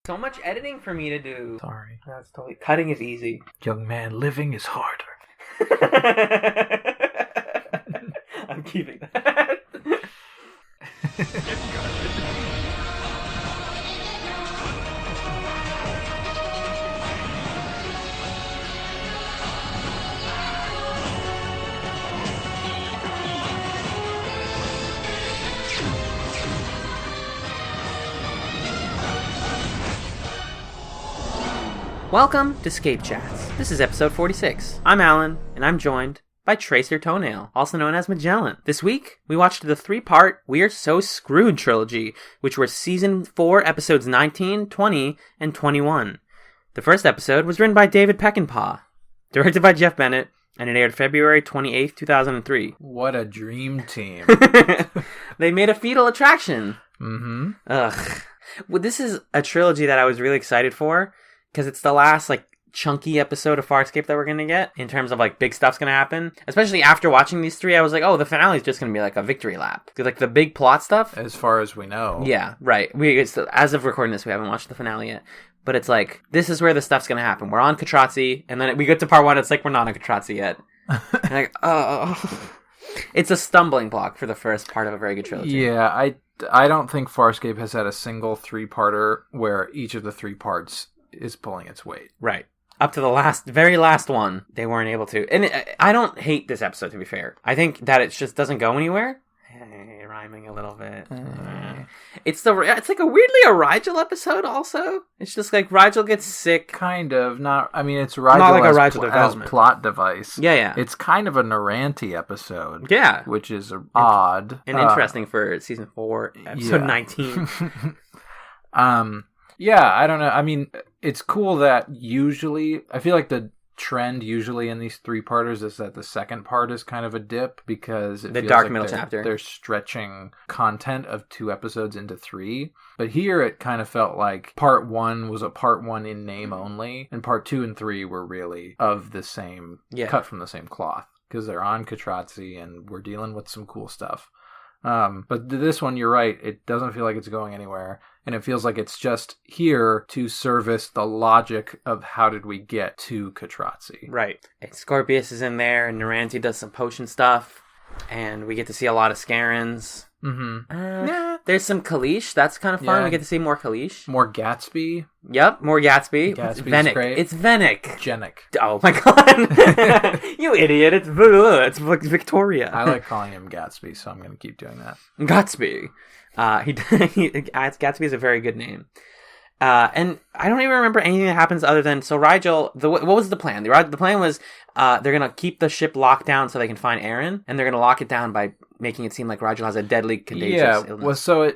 So much editing for me to do. Sorry. That's totally... Cutting is easy. Young man, living is harder. I'm keeping that. Welcome to ScapeChatz. This is episode 46. I'm Alan, and I'm joined by Tracer Toenail, also known as Magellan. This week, we watched the three-part We're So Screwed trilogy, which were season 4 episodes 19, 20, and 21. The first episode was written by David Peckinpah, directed by Jeff Bennett, and it aired February 28th, 2003. What a dream team. They made a fetal attraction. Mm-hmm. Ugh. Well, this is a trilogy that I was really excited for, because it's the last, chunky episode of Farscape that we're going to get, in terms of, big stuff's going to happen. Especially after watching these three, I was like, oh, the finale is just going to be, a victory lap. Because, the big plot stuff... As far as we know. Yeah, right. As of recording this, we haven't watched the finale yet. But it's this is where the stuff's going to happen. We're on Katratzi, and then we get to part 1, it's we're not on Katratzi yet. And oh... It's a stumbling block for the first part of a very good trilogy. Yeah, I don't think Farscape has had a single three-parter where each of the three parts is pulling its weight. Right. Up to the very last one, they weren't able to. And I don't hate this episode, to be fair. I think that it just doesn't go anywhere. Hey, rhyming a little bit. It's like a weirdly a Rygel episode also. It's just Rygel gets sick. Kind of. It's Rygel, not a as, Rygel development. As plot device. Yeah. It's kind of a Noranti episode. Yeah. Which is odd. And interesting for season 4, episode 19. Yeah, I don't know. It's cool that usually, I feel like the trend usually in these three-parters is that the second part is kind of a dip because it the feels dark middle chapter. They're stretching content of 2 episodes into 3. But here it kind of felt like part 1 was a part 1 in name only, and part 2 and 3 were really of the same, cut from the same cloth. Because they're on Katratzi and we're dealing with some cool stuff. But this one, you're right, it doesn't feel like it's going anywhere. And it feels like it's just here to service the logic of how did we get to Katratzi. Right. And Scorpius is in there, and Noranti does some potion stuff, and we get to see a lot of Scarens. Mm-hmm. There's some Kalish. That's kind of fun. Yeah. We get to see more Kalish. More Gatsby. Yep, more Gatsby. Gatsby's Venick. great. It's Venick. Genic. Oh my god. You idiot. It's Victoria. I like calling him Gatsby, so I'm going to keep doing that. Gatsby. Gatsby is a very good name. And I don't even remember anything that happens other than, so Rygel, what was the plan? The plan was they're going to keep the ship locked down so they can find Aaron, and they're going to lock it down by making it seem like Rygel has a deadly contagious illness. Well, so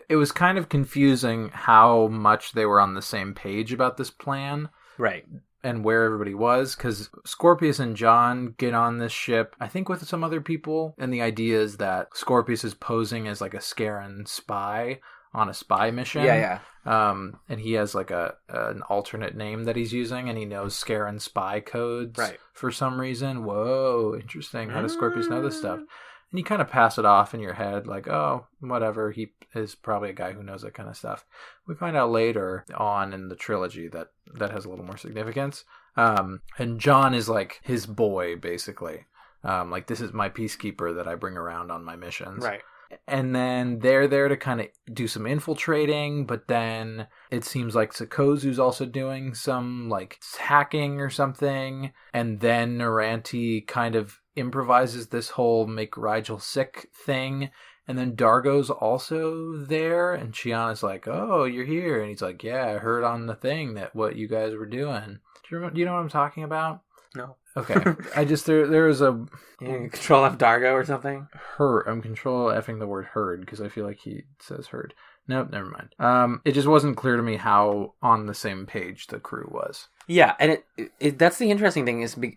it was kind of confusing how much they were on the same page about this plan. Right. And where everybody was, because Scorpius and John get on this ship, I think with some other people, and the idea is that Scorpius is posing as a Scaran spy on a spy mission. Yeah. And he has an alternate name that he's using, and he knows Scaran spy codes for some reason. Whoa, interesting. How does Scorpius know this stuff? And you kind of pass it off in your head, oh, whatever. He is probably a guy who knows that kind of stuff. We find out later on in the trilogy that has a little more significance. And John is his boy, basically. This is my peacekeeper that I bring around on my missions. Right. And then they're there to kind of do some infiltrating, but then it seems like Sikozu's also doing some hacking or something. And then Noranti kind of improvises this whole make Rygel sick thing. And then Dargo's also there, and Chiana's oh, you're here. And he's yeah, I heard on the thing that what you guys were doing. Do you know what I'm talking about? No. Okay. I just, there was a... Control F Dargo or something? I'm control F'ing the word heard, because I feel like he says heard. Nope, never mind. It just wasn't clear to me how on the same page the crew was. Yeah, and that's the interesting thing is the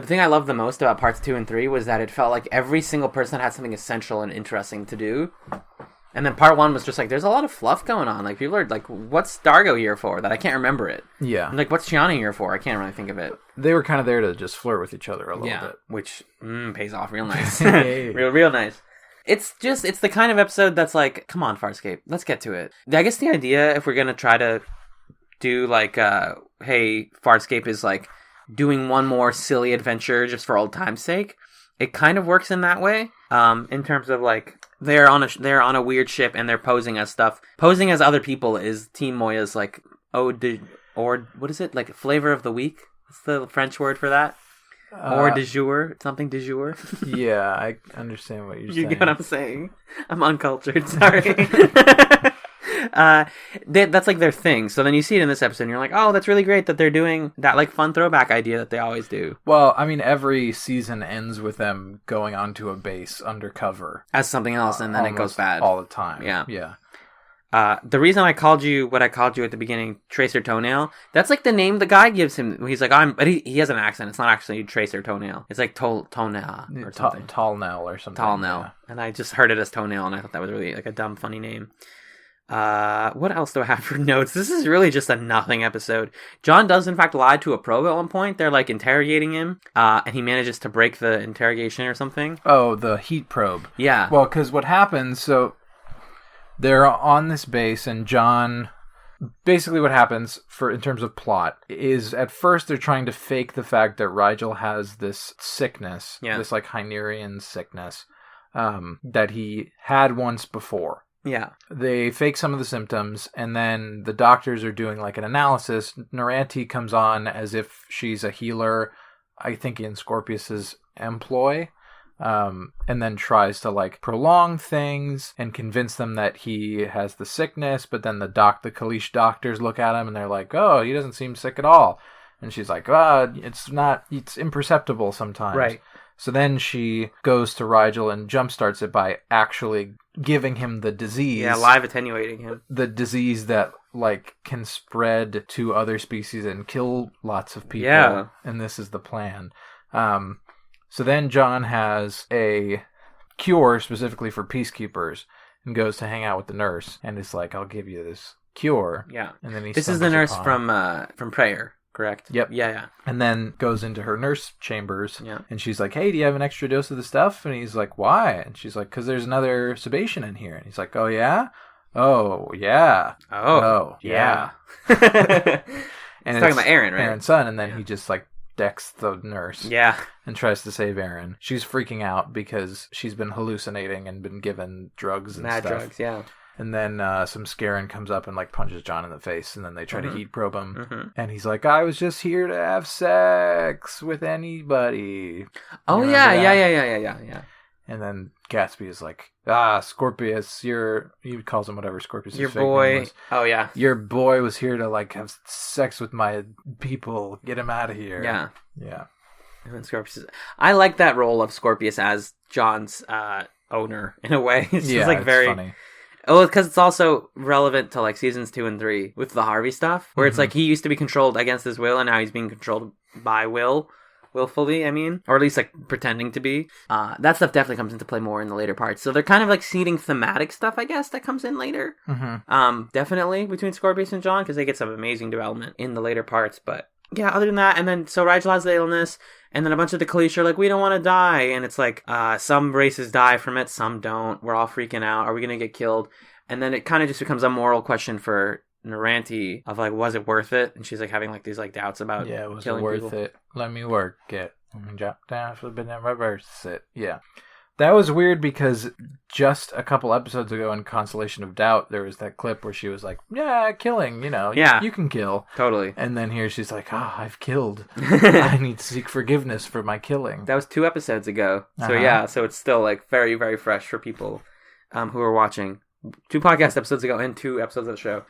thing I loved the most about parts 2 and 3 was that it felt like every single person had something essential and interesting to do. And then part 1 was just there's a lot of fluff going on. People are what's Dargo here for? That I can't remember it. Yeah. And what's Chiana here for? I can't really think of it. They were kind of there to just flirt with each other a little bit. Which pays off real nice. real nice. It's the kind of episode that's come on, Farscape, let's get to it. I guess the idea, if we're going to try to do like, hey, Farscape is like doing one more silly adventure just for old time's sake. It kind of works in that way, in terms of like they're on a weird ship and they're posing as stuff. Posing as other people is Team Moya's like or what is it, like flavor of the week? What's the French word for that? Or du jour, something du jour. Yeah, I understand what you're saying. You get what I'm saying? I'm uncultured. Sorry. That's like their thing. So then you see it in this episode and you're like, oh, that's really great that they're doing that like fun throwback idea that they always do. Well, I mean, every season ends with them going onto a base undercover as something else, and then it goes bad all the time. Yeah. The reason I called you what I called you at the beginning, Tracer Toenail, that's like the name the guy gives him. He's like, but he has an accent. It's not actually Tracer Toenail. It's like Toenail or something. Tallnail or something. Tallnail. Yeah. And I just heard it as Toenail, and I thought that was really like a dumb, funny name. What else do I have for notes? This is really just a nothing episode. John does in fact lie to a probe at one point. They're like interrogating him, and he manages to break the interrogation or something. Oh, the heat probe. Yeah. Well, because what happens, so they're on this base, and John, basically what happens in terms of plot is at first they're trying to fake the fact that Rygel has this sickness, this like Hynerian sickness, that he had once before. Yeah. They fake some of the symptoms, and then the doctors are doing like an analysis. Noranti comes on as if she's a healer, I think in Scorpius's employ, and then tries to like prolong things and convince them that he has the sickness. But then the Kalish doctors look at him and they're like, oh, he doesn't seem sick at all. And she's like, it's imperceptible sometimes. Right. So then she goes to Rygel and jumpstarts it by actually giving him the disease. Yeah, live attenuating him. The disease that like can spread to other species and kill lots of people. Yeah. And this is the plan. So then John has a cure specifically for peacekeepers and goes to hang out with the nurse and is like, I'll give you this cure. Yeah. And then this is the nurse from Prayer. Correct. Yep. Yeah. And then goes into her nurse chambers. Yeah. And she's like, hey, do you have an extra dose of the stuff? And he's like, why? And she's like, because there's another sebation in here. And he's like, oh, yeah? Oh, yeah. Oh, yeah. And he's talking about Aaron, right? Aaron's son. And then he just like decks the nurse. Yeah. And tries to save Aaron. She's freaking out because she's been hallucinating and been given drugs and Mad stuff. drugs, yeah. And then some Scarin comes up and like punches John in the face, and then they try to heat probe him. And he's like, I was just here to have sex with anybody. Oh, yeah. And then Gatsby is like, Scorpius, he calls him whatever Scorpius' your fake boy name was. Oh, yeah. Your boy was here to like have sex with my people. Get him out of here. Yeah. And then Scorpius I like that role of Scorpius as John's owner in a way. It's just like very funny. Oh, because it's also relevant to like seasons 2 and 3 with the Harvey stuff, where it's like he used to be controlled against his will, and now he's being controlled by willfully. I mean, or at least like pretending to be. That stuff definitely comes into play more in the later parts. So they're kind of like seeding thematic stuff, I guess, that comes in later. Definitely between Scorpius and John, because they get some amazing development in the later parts. But yeah, other than that, and then so Rygel has the illness. And then a bunch of the Kalish are like, we don't want to die. And it's like, some races die from it, some don't. We're all freaking out. Are we going to get killed? And then it kind of just becomes a moral question for Noranti of like, was it worth it? And she's like having like these like doubts about was killing it worth people. it? Let me work it. Drop down, flip it, and reverse it. Yeah. That was weird because just a couple episodes ago in Constellation of Doubt, there was that clip where she was like, yeah, killing, you can kill. Totally. And then here she's like, I've killed. I need to seek forgiveness for my killing. That was 2 episodes ago. So yeah, so it's still like very, very fresh for people who are watching. 2 podcast episodes ago and 2 episodes of the show.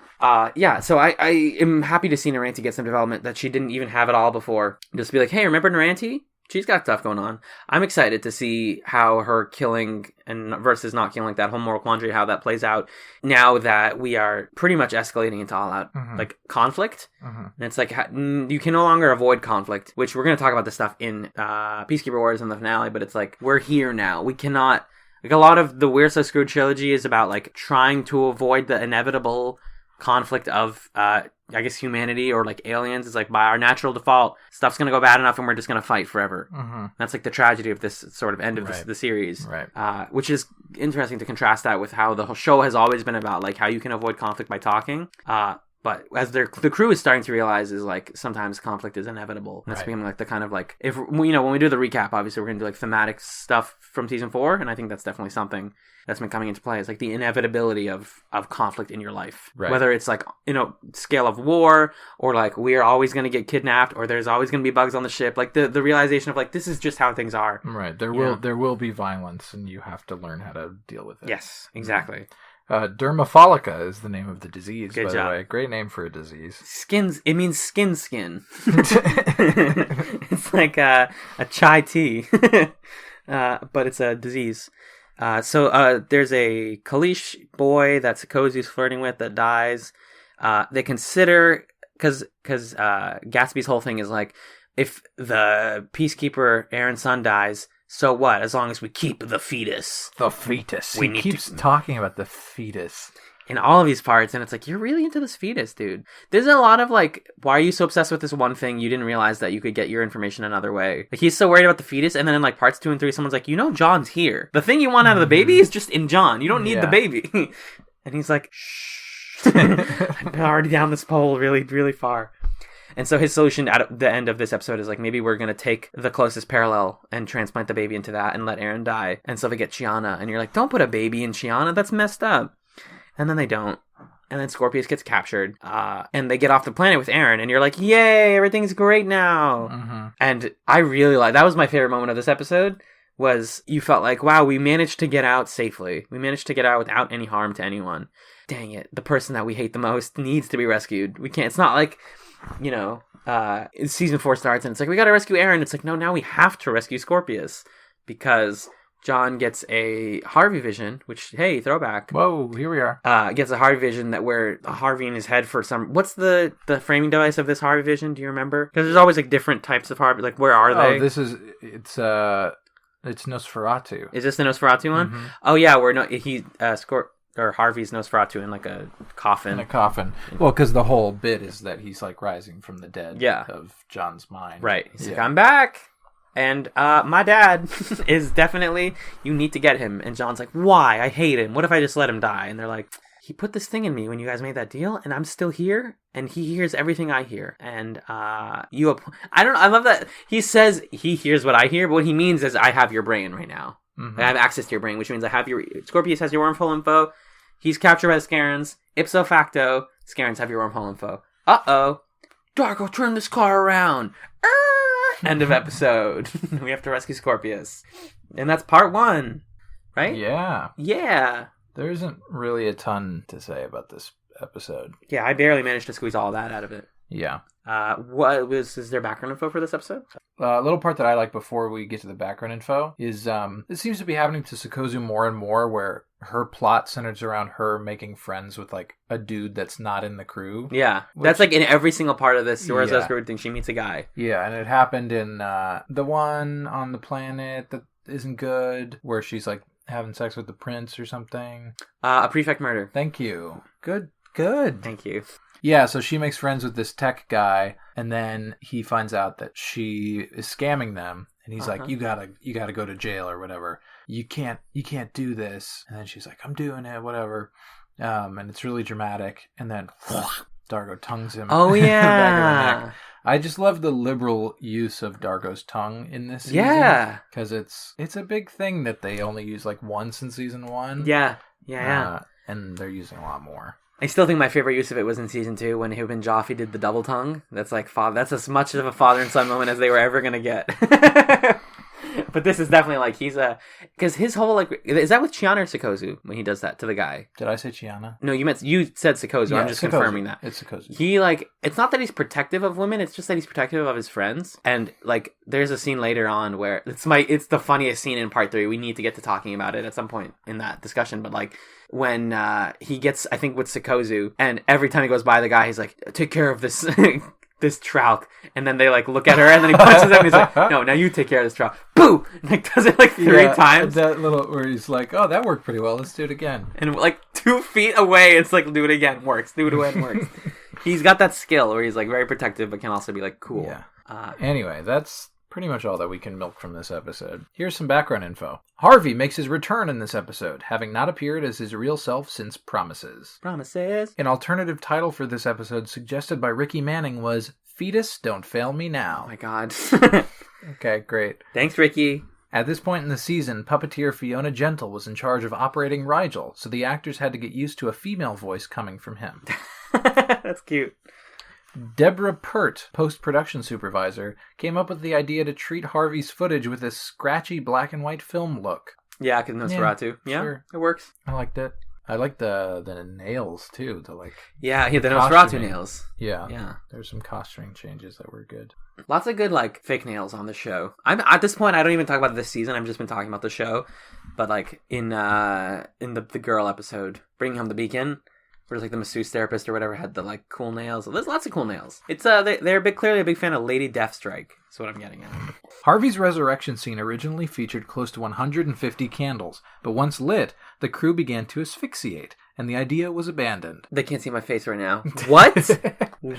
So I am happy to see Noranti get some development that she didn't even have at all before. Just be like, hey, remember Noranti? She's got stuff going on. I'm excited to see how her killing and versus not killing, like that whole moral quandary, how that plays out now that we are pretty much escalating into all-out like conflict. And it's like you can no longer avoid conflict, which we're going to talk about this stuff in Peacekeeper Wars in the finale, but it's like we're here now. We cannot... Like a lot of the We're So Screwed trilogy is about like trying to avoid the inevitable conflict of I guess humanity or like aliens. Is like by our natural default, stuff's gonna go bad enough and we're just gonna fight forever. That's like the tragedy of this sort of end of the series, which is interesting to contrast that with how the whole show has always been about like how you can avoid conflict by talking. But as the crew is starting to realize is like sometimes conflict is inevitable. And that's becoming like the kind of like, if you know, when we do the recap, obviously we're going to do like thematic stuff from season 4. And I think that's definitely something that's been coming into play. It's like the inevitability of conflict in your life. Right. Whether it's like, you know, scale of war or like we are always going to get kidnapped or there's always going to be bugs on the ship. Like the realization of like, this is just how things are. Right. There will be violence and you have to learn how to deal with it. Yes, exactly. Dermafolica is the name of the disease, Good by job. The way. Great name for a disease. It means skin. It's like a chai tea, but it's a disease. So there's a Kalish boy that Sikozu's flirting with that dies. They consider, because Gatsby's whole thing is like, if the peacekeeper Aaron's son dies, so what? As long as we keep the fetus. The fetus. He keeps talking about the fetus in all of these parts, and it's like, you're really into this fetus, dude. There's a lot of like, why are you so obsessed with this one thing? You didn't realize that you could get your information another way. Like, he's so worried about the fetus, and then in like parts 2 and 3, someone's like, you know, John's here. The thing you want out of the baby is just in John. You don't need the baby. And he's like, shh. I'm already down this pole really, really far. And so his solution at the end of this episode is like, maybe we're going to take the closest parallel and transplant the baby into that and let Aaron die. And so they get Chiana. And you're like, don't put a baby in Chiana. That's messed up. And then they don't. And then Scorpius gets captured. And they get off the planet with Aaron. And you're like, yay, everything's great now. Mm-hmm. And I really like, that was my favorite moment of this episode, was you felt like, wow, we managed to get out safely. We managed to get out without any harm to anyone. Dang it. The person that we hate the most needs to be rescued. We can't, it's not like, you know, season 4 starts and it's like, we gotta rescue Aaron. It's like, no, now we have to rescue Scorpius because John gets a Harvey vision, which, hey, throwback. Whoa, here we are. Gets a Harvey vision that where Harvey in his head for some, what's the framing device of this Harvey vision? Do you remember? Because there's always like different types of Harvey, like where are they? Oh, it's Nosferatu. Is this the Nosferatu one? Mm-hmm. Oh yeah, or Harvey's Nosferatu in like a coffin. In a coffin. Well, because the whole bit is that he's like rising from the dead of John's mind. Right. He's like, I'm back. And my dad is definitely, you need to get him. And John's like, why? I hate him. What if I just let him die? And they're like, he put this thing in me when you guys made that deal, and I'm still here, and he hears everything I hear. And I love that he says he hears what I hear, but what he means is I have your brain right now. Mm-hmm. I have access to your brain, which means I have Scorpius has your wormhole info. He's captured by the Scarens. Ipso facto, Scarens have your wormhole info. Uh-oh. Darko, turn this car around. End of episode. We have to rescue Scorpius. And that's part 1. Right? Yeah. Yeah. There isn't really a ton to say about this episode. Yeah, I barely managed to squeeze all that out of it. Yeah. Is there background info for this episode? A little part that I like before we get to the background info is it seems to be happening to Sikozu more and more, where her plot centers around her making friends with like a dude that's not in the crew. Yeah, that's like in every single part of this Where's Those Screwed thing, she meets a guy. Yeah, and it happened in the one on the planet that isn't good, where she's like having sex with the prince or something. A prefect murder. Thank you. Good. Thank you. Yeah, so she makes friends with this tech guy, and then he finds out that she is scamming them, and he's like, "You gotta go to jail or whatever. You can't do this." And then she's like, "I'm doing it, whatever." And it's really dramatic, and then Dargo tongues him. Oh yeah. In the back of the neck. I just love the liberal use of Dargo's tongue in this season. Yeah, because it's a big thing that they only use like once in season 1. Yeah. And they're using a lot more. I still think my favorite use of it was in season 2 when him and Joffrey did the double tongue. That's like that's as much of a father and son moment as they were ever gonna get. But this is definitely like because his whole like, is that with Chiana or Sikozu when he does that to the guy? Did I say Chiana? No, you said Sikozu. Yeah, I'm just confirming that. It's Sikozu. He like, it's not that he's protective of women, it's just that he's protective of his friends. And like, there's a scene later on where it's the funniest scene in part 3. We need to get to talking about it at some point in that discussion. But like, when he gets, I think with Sikozu, and every time he goes by the guy, he's like, take care of this this trout, and then they like look at her, and then he punches him, and he's like, no, now you take care of this trout. Boo! And like does it like 3 times. That little where he's like, oh, that worked pretty well, let's do it again. And like 2 feet away, it's like, do it again, works. Do it again, works. He's got that skill where he's like very protective, but can also be like cool. Yeah. Anyway, that's pretty much all that we can milk from this episode. Here's some background info. Harvey makes his return in this episode, having not appeared as his real self since Promises. An alternative title for this episode suggested by Ricky Manning was Fetus Don't Fail Me Now. Oh my god. Okay, great. Thanks, Ricky. At this point in the season, puppeteer Fiona Gentle was in charge of operating Rygel, so the actors had to get used to a female voice coming from him. That's cute. Deborah Pert, post-production supervisor, came up with the idea to treat Harvey's footage with this scratchy black and white film look. Yeah, because Nosferatu. Yeah, sure. It works. I liked it. I like the nails, too. The Nosferatu nails. Yeah. There's some costuming changes that were good. Lots of good, fake nails on the show. At this point, I don't even talk about this season. I've just been talking about the show. But, in the girl episode, Bringing Home the Beacon, where the masseuse therapist or whatever had the, cool nails. There's lots of cool nails. It's, they're clearly a big fan of Lady Deathstrike. That's what I'm getting at. Harvey's resurrection scene originally featured close to 150 candles, but once lit, the crew began to asphyxiate, and the idea was abandoned. They can't see my face right now. What?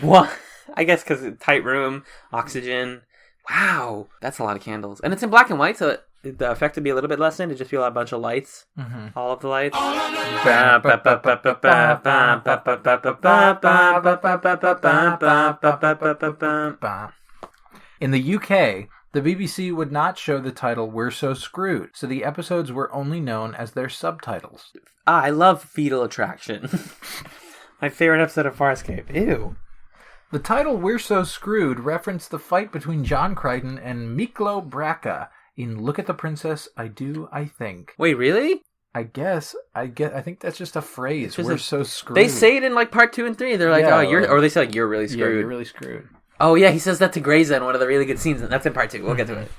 What? I guess because it's a tight room, oxygen. Wow, that's a lot of candles. And it's in black and white, so the effect would be a little bit lessened. It'd just be a bunch of lights. Mm-hmm. All of the lights. In the UK, the BBC would not show the title We're So Screwed, so the episodes were only known as their subtitles. I love Fetal Attraction. My favorite episode of Farscape. Ew. The title We're So Screwed referenced the fight between John Crichton and Miklo Braca in Look at the Princess, I Do, I Think. Wait, really? I think that's just a phrase. We're so screwed. They say it in part 2 and 3. They're like, or they say you're really screwed. Yeah, you're really screwed. Oh yeah, he says that to Grayza in one of the really good scenes, and that's in part 2. We'll get to it.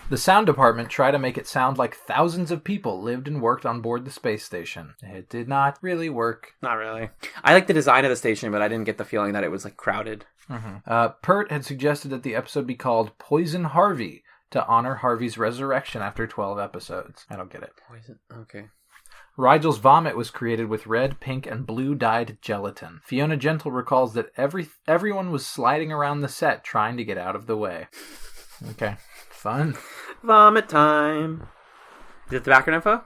The sound department tried to make it sound like thousands of people lived and worked on board the space station. It did not really work. Not really. I like the design of the station, but I didn't get the feeling that it was crowded. Mm-hmm. Pert had suggested that the episode be called Poison Harvey to honor Harvey's resurrection after 12 episodes. I don't get it. Poison? Okay. Rygel's vomit was created with red, pink, and blue dyed gelatin. Fiona Gentle recalls that everyone was sliding around the set trying to get out of the way. Okay. Fun. Vomit time. Is it the background info?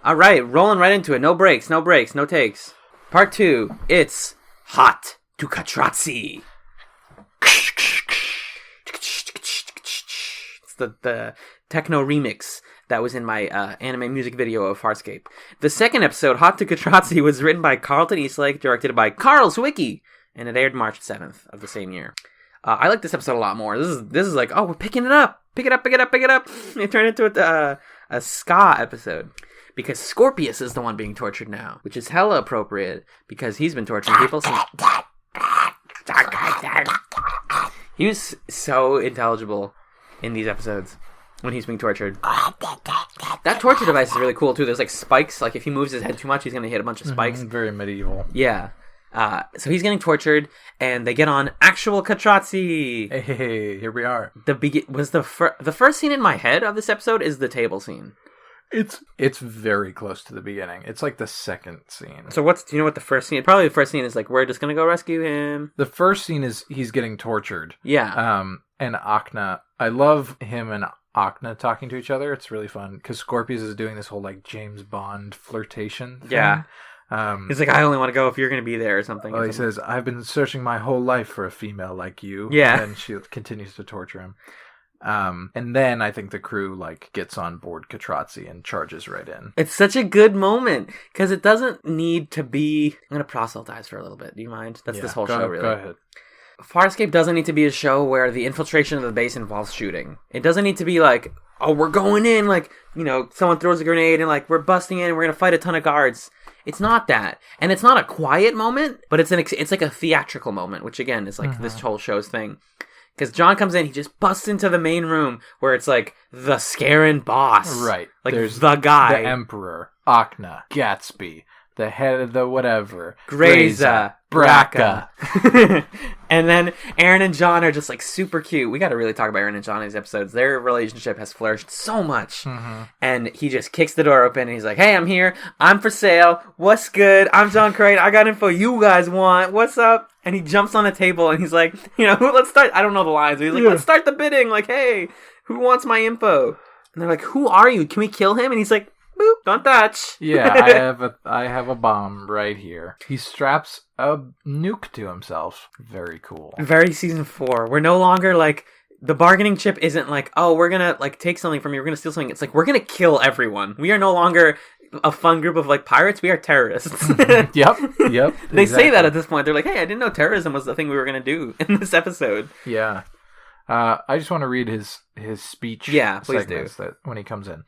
All right, rolling right into it. No breaks, no takes. Part 2. It's Hot to Katratzi. It's the techno remix that was in my anime music video of Farscape. The second episode, Hot to Katratzi, was written by Carlton Eastlake, directed by Carl Swicky, and it aired March 7th of the same year. I like this episode a lot more. This is we're picking it up. Pick it up. It turned into a ska episode. Because Scorpius is the one being tortured now. Which is hella appropriate. Because he's been torturing people since... He was so intelligible in these episodes. When he's being tortured. That torture device is really cool too. There's spikes. If he moves his head too much, he's going to hit a bunch of spikes. Mm-hmm, very medieval. Yeah. So he's getting tortured, and they get on actual Katratzi. Hey, here we are. The first scene in my head of this episode is the table scene. It's very close to the beginning. It's the second scene. So do you know what the first scene? Probably the first scene is we're just gonna go rescue him. The first scene is he's getting tortured. Yeah. And Akna, I love him and Akna talking to each other. It's really fun because Scorpius is doing this whole James Bond flirtation thing. Yeah. He's I only want to go if you're going to be there or something. Well, he says, I've been searching my whole life for a female like you. Yeah. And she continues to torture him. And then I think the crew gets on board Katratzi and charges right in. It's such a good moment because it doesn't need to be... I'm going to proselytize for a little bit. Do you mind? That's this whole show, really. Go ahead. Farscape doesn't need to be a show where the infiltration of the base involves shooting. It doesn't need to be we're going in, someone throws a grenade and we're busting in and we're going to fight a ton of guards. It's not that. And it's not a quiet moment, but it's a theatrical moment, which again is this whole show's thing. Because John comes in, he just busts into the main room where it's the scaring boss. Right. There's the guy. The Emperor, Akna, Gatsby, the head of the whatever. Grayza, Braca. And then Aaron and John are just super cute. We got to really talk about Aaron and John in these episodes. Their relationship has flourished so much. Mm-hmm. And he just kicks the door open and he's like, hey, I'm here. I'm for sale. What's good? I'm John Crane. I got info you guys want. What's up? And he jumps on a table and he's like, let's start. I don't know the lines. But he's like, let's start the bidding. Like, hey, who wants my info? And they're like, who are you? Can we kill him? And he's like, boop, don't touch. Yeah, I have a bomb right here. He straps a nuke to himself. Very cool. Very season 4. We're no longer like, the bargaining chip isn't like, oh, we're gonna like take something from you, we're gonna steal something. It's like, we're gonna kill everyone. We are no longer a fun group of like pirates. We are terrorists. Yep. They say that at this point. They're like, hey, I didn't know terrorism was the thing we were gonna do in this episode. Yeah. I just want to read his speech. Yeah, please do. That when he comes in.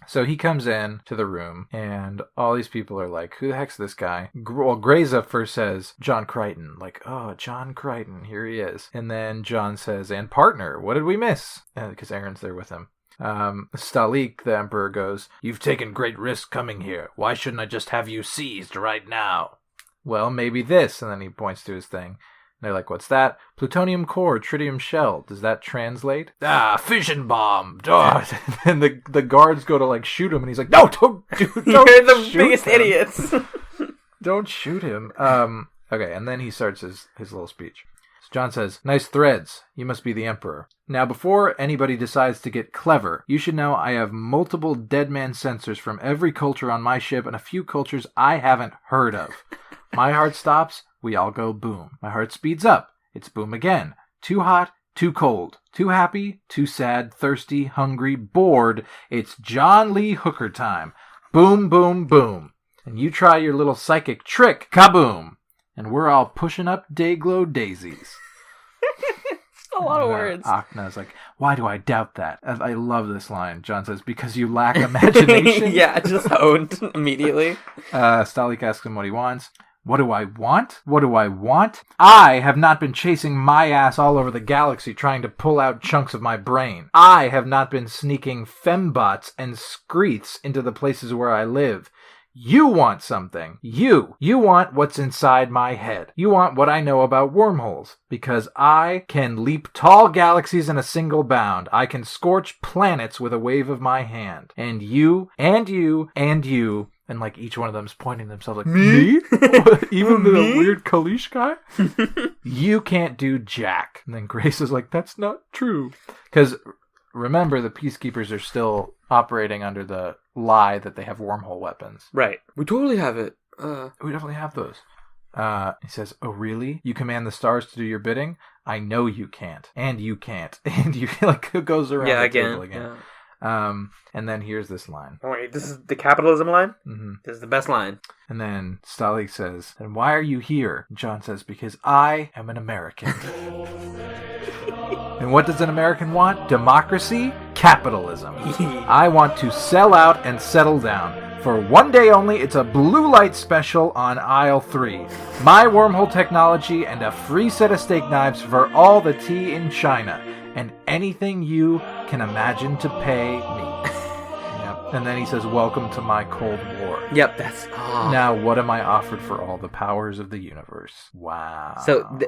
So he comes in to the room, and all these people are like, who the heck's this guy? Well, Grayza first says, John Crichton. Like, oh, John Crichton, here he is. And then John says, and partner, what did we miss? Because Aaron's there with him. Stalik, the Emperor, goes, you've taken great risk coming here. Why shouldn't I just have you seized right now? Well, maybe this. And then he points to his thing. They're like, what's that? Plutonium core, tritium shell. Does that translate? Fission bomb. And the guards go to like shoot him, and he's like, no, don't You're the biggest idiots. Don't shoot him. Okay, and then he starts his little speech. So John says, nice threads. You must be the Emperor. Now, before anybody decides to get clever, you should know I have multiple dead man sensors from every culture on my ship and a few cultures I haven't heard of. My heart stops. We all go boom. My heart speeds up. It's boom again. Too hot, too cold. Too happy, too sad, thirsty, hungry, bored. It's John Lee Hooker time. Boom, boom, boom. And you try your little psychic trick. Kaboom. And we're all pushing up Dayglow daisies. A lot of words. Akna's like, why do I doubt that? I love this line. John says, because you lack imagination. Yeah, just owned immediately. Stalik asks him what he wants. What do I want? What do I want? I have not been chasing my ass all over the galaxy trying to pull out chunks of my brain. I have not been sneaking fembots and screeths into the places where I live. You want something. You want what's inside my head. You want what I know about wormholes. Because I can leap tall galaxies in a single bound. I can scorch planets with a wave of my hand. And you, and you, and you... And, like, each one of them's pointing themselves like, me? Even the weird Kalish guy? You can't do jack. And then Grace is like, that's not true. Because, remember, the Peacekeepers are still operating under the lie that they have wormhole weapons. Right. We totally have it. We definitely have those. He says, oh, really? You command the stars to do your bidding? I know you can't. And you can't. And you, like, it goes around the table again. Yeah. And then here's this line. Oh, wait, this is the capitalism line? Mm-hmm. This is the best line. And then Stalik says, and why are you here? John says, because I am an American. And what does an American want? Democracy? Capitalism. I want to sell out and settle down. For one day only, it's a blue light special on aisle 3. My wormhole technology and a free set of steak knives for all the tea in China. And anything you can imagine to pay me. Yep. And then he says, welcome to my Cold War. Yep, that's... Oh. Now, what am I offered for all the powers of the universe? Wow. So,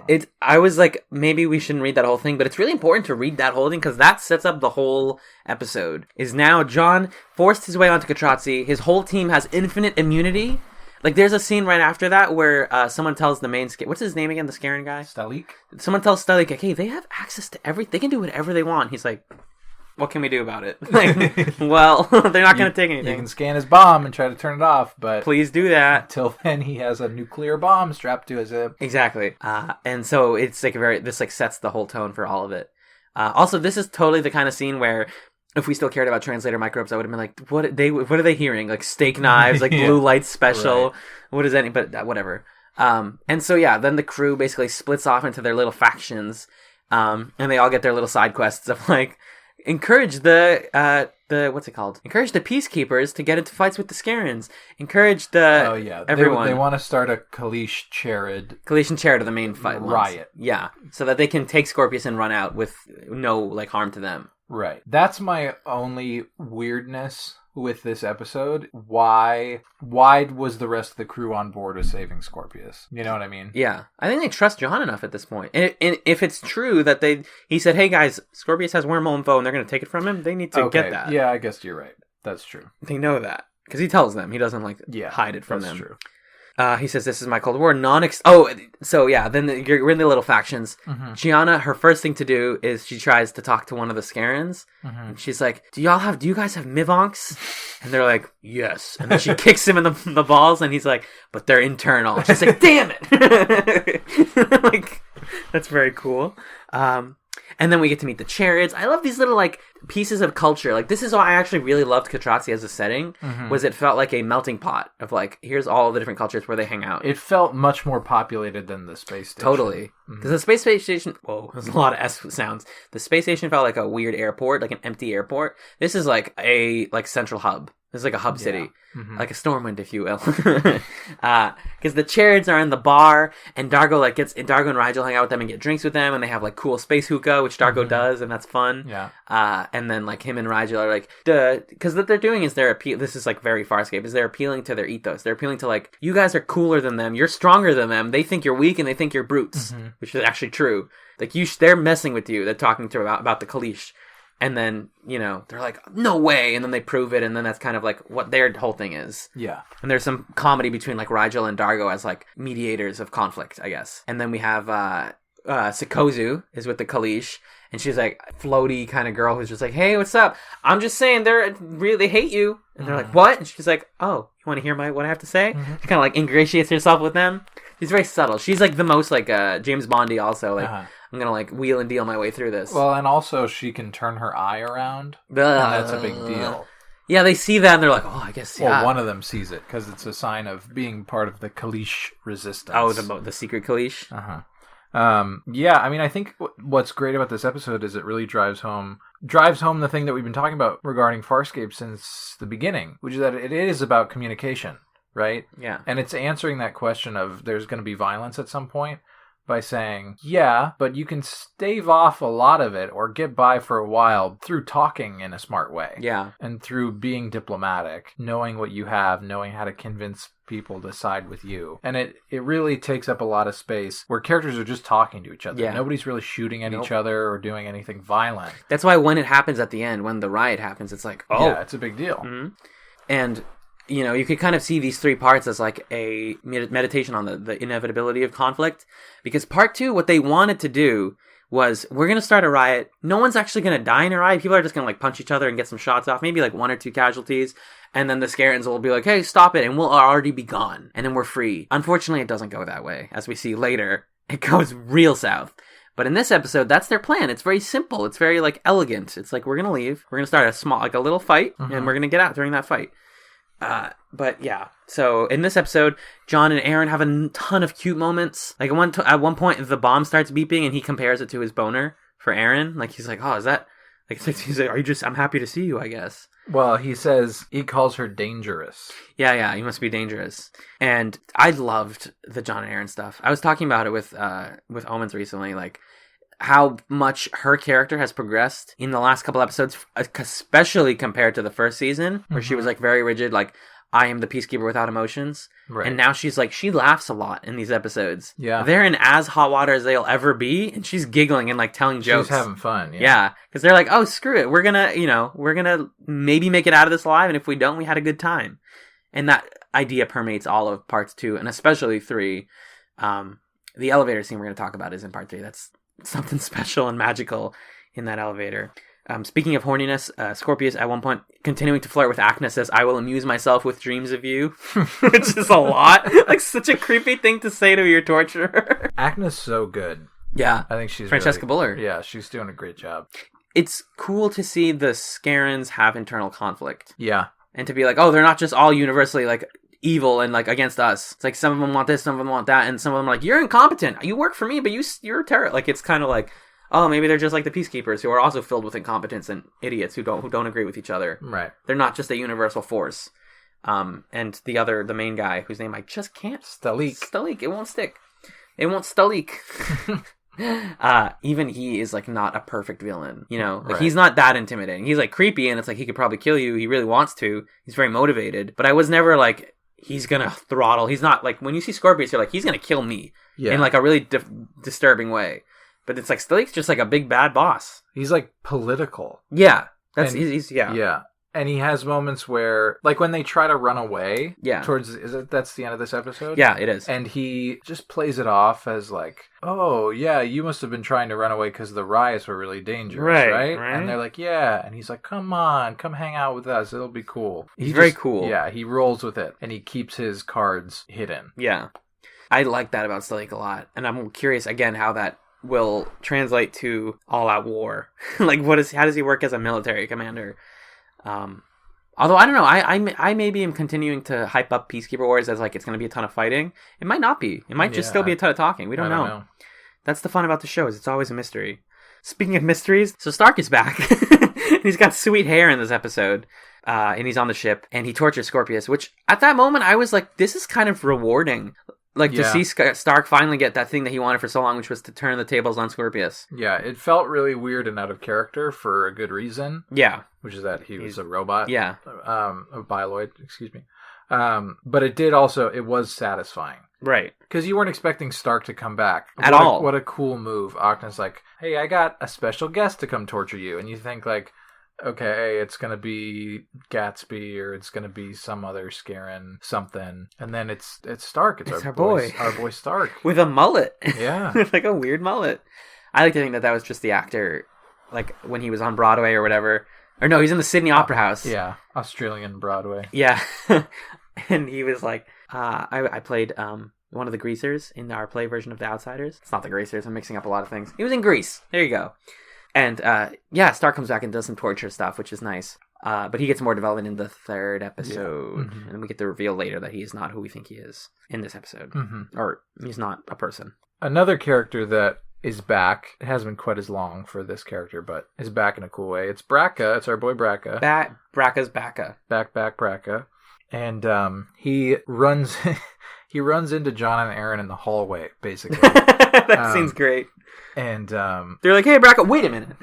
I was like, maybe we shouldn't read that whole thing, but it's really important to read that whole thing, because that sets up the whole episode. Is now John forced his way onto Katratzi. His whole team has infinite immunity. Like, there's a scene right after that where someone tells the main... What's his name again? The Scaran guy? Stalik? Someone tells Stalik, like, hey, they have access to everything. They can do whatever they want. He's like, what can we do about it? Like, well, they're not going to take anything. You can scan his bomb and try to turn it off, but... Please do that. Until then, he has a nuclear bomb strapped to his hip. Exactly. And so it's like this like sets the whole tone for all of it. Also, this is totally the kind of scene where... If we still cared about translator microbes, I would have been like, what are they hearing? Like steak knives, like blue light special. Right. What is that? But whatever. And so, yeah, then the crew basically splits off into their little factions. And they all get their little side quests of like, encourage the what's it called? Encourage the peacekeepers to get into fights with the Scarans. Encourage the... Oh, yeah. Everyone. They want to start a Kalish Charid... Kalish and Charid are the main fight riot. Ones. Yeah. So that they can take Scorpius and run out with no like harm to them. Right. That's my only weirdness with this episode. Why was the rest of the crew on board with saving Scorpius? You know what I mean? Yeah. I think they trust John enough at this point. And if it's true that he said, hey guys, Scorpius has wormhole info and they're going to take it from him, they need to get that. Yeah, I guess you're right. That's true. They know that. Because he tells them. He doesn't hide it from them. That's true. He says, "This is my Cold War." So yeah, then we're in the little factions. Mm-hmm. Gianna, her first thing to do is she tries to talk to one of the Scarens. Mm-hmm. And she's like, "Do you guys have Mivonks?" And they're like, "Yes." And then she kicks him in the balls, and he's like, "But they're internal." She's like, "Damn it!" Like, that's very cool. And then we get to meet the Charids. I love these little, like, pieces of culture. Like, this is why I actually really loved Katratzi as a setting, was it felt like a melting pot of, like, here's all the different cultures where they hang out. It felt much more populated than the space station. Totally. Because the space station... Whoa, there's a lot of S sounds. The space station felt like a weird airport, like an empty airport. This is like a, like, central hub. This is like a hub city. Like a Stormwind, if you will. Because the Charids are in the bar, and Dargo and Rygel hang out with them and get drinks with them, and they have like cool space hookah, which Dargo does, and that's fun. Yeah. And then like him and Rygel are like, because what they're doing is this is like very Farscape, is they're appealing to their ethos. They're appealing to like, you guys are cooler than them, you're stronger than them, they think you're weak and they think you're brutes, which is actually true. Like they're messing with you. They're talking to about the Kalish. And then, they're like, no way. And then they prove it. And then that's kind of like what their whole thing is. Yeah. And there's some comedy between like Rygel and Dargo as like mediators of conflict, I guess. And then we have Sikozu is with the Kalish. And she's like floaty kind of girl who's just like, hey, what's up? I'm just saying they hate you. And they're like, what? And she's like, oh, you want to hear what I have to say? She kind of like ingratiates herself with them. She's very subtle. She's like the most like James Bondy also. Like, I'm going to like wheel and deal my way through this. Well, and also she can turn her eye around. And that's a big deal. Yeah, they see that and they're like, oh, I guess, yeah. Well, one of them sees it because it's a sign of being part of the Kalish resistance. Oh, the secret Kalish? Yeah, I mean, I think what's great about this episode is it really drives home the thing that we've been talking about regarding Farscape since the beginning, which is that it is about communication, right? Yeah. And it's answering that question of there's going to be violence at some point by saying, yeah, but you can stave off a lot of it or get by for a while through talking in a smart way. Yeah. And through being diplomatic, knowing what you have, knowing how to convince people to side with you. And it really takes up a lot of space where characters are just talking to each other. Yeah. Nobody's really shooting at each other or doing anything violent. That's why when it happens at the end, when the riot happens, it's like, oh. Yeah, it's a big deal. Mm-hmm. And... you could kind of see these three parts as like a meditation on the inevitability of conflict. Because part 2, what they wanted to do was, we're going to start a riot. No one's actually going to die in a riot. People are just going to like punch each other and get some shots off. Maybe like 1 or 2 casualties. And then the Scarens will be like, hey, stop it. And we'll already be gone. And then we're free. Unfortunately, it doesn't go that way. As we see later, it goes real south. But in this episode, that's their plan. It's very simple. It's very like elegant. It's like, we're going to leave. We're going to start a little fight. And we're going to get out during that fight. But yeah, so in this episode, John and Aaron have a ton of cute moments. Like at one point, the bomb starts beeping and he compares it to his boner for Aaron. Like he's like, oh, is that, like, he's like, are you just, I'm happy to see you, I guess. Well, he calls her dangerous. Yeah, you must be dangerous. And I loved the John and Aaron stuff. I was talking about it with Omens recently, like, how much her character has progressed in the last couple episodes, especially compared to the first season, where she was like very rigid, like, I am the peacekeeper without emotions. Right. And now she's like, she laughs a lot in these episodes. Yeah. They're in as hot water as they'll ever be, and she's giggling and like telling jokes. She's having fun. Yeah. Because they're like, oh, screw it. We're gonna maybe make it out of this alive, and if we don't, we had a good time. And that idea permeates all of parts 2, and especially 3. The elevator scene we're going to talk about is in part 3. That's something special and magical in that elevator. Speaking of horniness, Scorpius at one point continuing to flirt with Acna says, I will amuse myself with dreams of you, which is a lot. Like such a creepy thing to say to your torturer. Acna's so good. Yeah. I think she's Francesca Bullard. Yeah, she's doing a great job. It's cool to see the Scarens have internal conflict. Yeah. And to be like, oh, they're not just all universally like evil and like against us. It's like some of them want this, some of them want that, and some of them are like, you're incompetent. You work for me, but you're terror. Like it's kind of like, oh, maybe they're just like the peacekeepers who are also filled with incompetence and idiots who don't agree with each other. Right. They're not just a universal force. And the main guy whose name I just can't. Stalik. It won't stick. It won't Stalik. Even he is like not a perfect villain, like right. He's not that intimidating. He's like creepy and it's like he could probably kill you. He really wants to. He's very motivated, but I was never like, he's gonna throttle. He's not like, when you see Scorpius, you're like, he's gonna kill me in like a really disturbing way. But it's like Stalik's just like a big bad boss. He's like political. Yeah. He's. Yeah. And he has moments where, like when they try to run away. Yeah. That's the end of this episode? Yeah, it is. And he just plays it off as like, oh, yeah, you must have been trying to run away because the riots were really dangerous, right? And they're like, yeah. And he's like, come on, come hang out with us. It'll be cool. He's very cool. Yeah, he rolls with it. And he keeps his cards hidden. Yeah. I like that about Stoic a lot. And I'm curious, again, how that will translate to all-out war. Like, how does he work as a military commander? Although, I don't know, I maybe am continuing to hype up Peacekeeper Wars as, like, it's going to be a ton of fighting. It might not be. It might just still be a ton of talking. We don't know. That's the fun about the show, is it's always a mystery. Speaking of mysteries, so Stark is back. He's got sweet hair in this episode. And he's on the ship, and he tortures Scorpius, which, at that moment, I was like, this is kind of rewarding. Like, to see Stark finally get that thing that he wanted for so long, which was to turn the tables on Scorpius. Yeah, it felt really weird and out of character for a good reason. Yeah. Which is that he was a robot. Yeah. A bioloid, excuse me. But it was satisfying. Right. Because you weren't expecting Stark to come back. At all. What a cool move. Octa's like, hey, I got a special guest to come torture you. And you think, like, okay, it's going to be Gatsby or it's going to be some other Scaran something. And then it's Stark. It's our boy. Our boy Stark. With a mullet. Yeah. With like a weird mullet. I like to think that was just the actor, like when he was on Broadway or whatever. Or no, he's in the Sydney Opera House. Yeah. Australian Broadway. Yeah. And he was like, I played one of the Greasers in our play version of The Outsiders. It's not the Greasers. I'm mixing up a lot of things. He was in Grease. There you go. And, Stark comes back and does some torture stuff, which is nice. But he gets more development in the third episode. Yeah. Mm-hmm. And we get the reveal later that he is not who we think he is in this episode. Mm-hmm. Or he's not a person. Another character that is back, it hasn't been quite as long for this character, but is back in a cool way. It's Braca. It's our boy Braca. Braca's Bacca. Back Braca. And he runs into John and Aaron in the hallway, basically. That scene's great. And they're like, hey, Braca, wait a minute.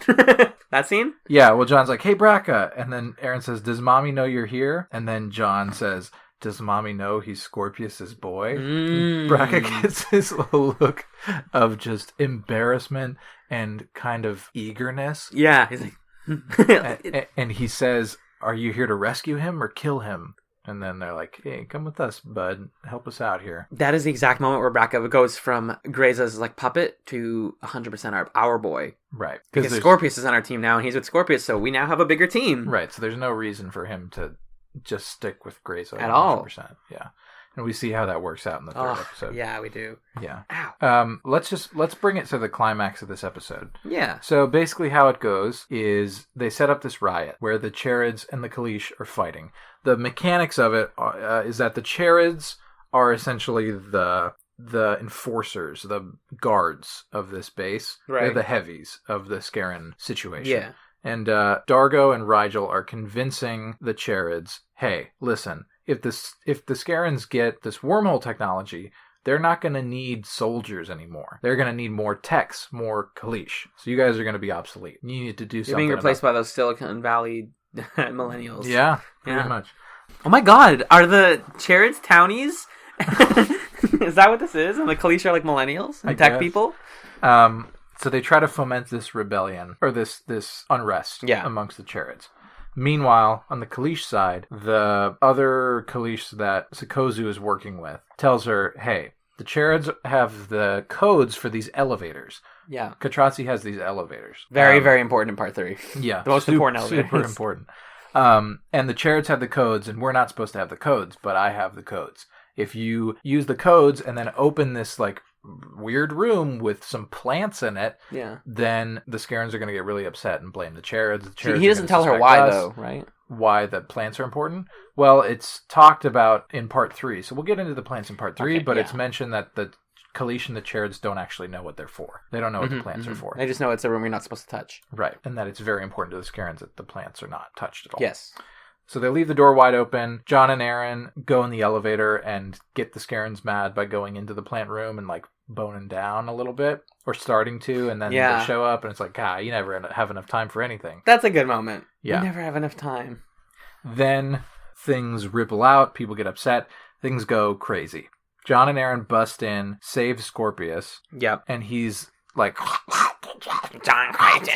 That scene? Yeah, well, John's like, hey, Braca. And then Aaron says, does mommy know you're here? And then John says, does mommy know he's Scorpius's boy? Braca gets this little look of just embarrassment and kind of eagerness. Yeah. He's like... and he says, are you here to rescue him or kill him? And then they're like, hey, come with us, bud. Help us out here. That is the exact moment where Braca goes from Greza's like puppet to 100% our boy. Right. Because Scorpius is on our team now, and he's with Scorpius, so we now have a bigger team. Right. So there's no reason for him to just stick with Greza at 100%. All. Yeah. And we see how that works out in the third episode. Yeah, we do. Yeah. Ow. Let's bring it to the climax of this episode. Yeah. So basically how it goes is they set up this riot where the Charids and the Kaleesh are fighting. The mechanics of it is that the Charids are essentially the enforcers, the guards of this base. Right. They're the heavies of the Scaran situation. Yeah. And Dargo and Rygel are convincing the Charids, hey, listen, if the Scarans get this wormhole technology, they're not going to need soldiers anymore. They're going to need more techs, more Kaleesh. So you guys are going to be obsolete. You need to do something. You're being replaced by those Silicon Valley millennials. Yeah, pretty much. Oh my god, are the Charids townies? Is that what this is? And the Kaleesh are like millennials and tech people? So they try to foment this rebellion, or this unrest amongst the Charids. Meanwhile, on the Kaleesh side, the other Kaleesh that Sikozu is working with tells her, hey, the Charids have the codes for these elevators. Yeah. Katratzi has these elevators. Very, very important in part 3. Yeah. The most important elevators. Super important. And the Charids have the codes, and we're not supposed to have the codes, but I have the codes. If you use the codes and then open this, like, weird room with some plants in it, then the Scarans are going to get really upset and blame the Charids. He doesn't tell her why, though, right? Why the plants are important? Well, it's talked about in part 3, so we'll get into the plants in part 3, but it's mentioned that the Kaleesh and the Charids don't actually know what they're for. They don't know what the plants are for. They just know it's a room you're not supposed to touch. Right, and that it's very important to the Scarans that the plants are not touched at all. Yes. So they leave the door wide open. John and Aaron go in the elevator and get the Scarans mad by going into the plant room and, like, boning down a little bit, or starting to, and then they show up and it's like, you never have enough time for anything. That's a good moment. Yeah. You never have enough time. Then things ripple out, people get upset, things go crazy. John and Aaron bust in, save Scorpius. Yep. And he's like, John crazy.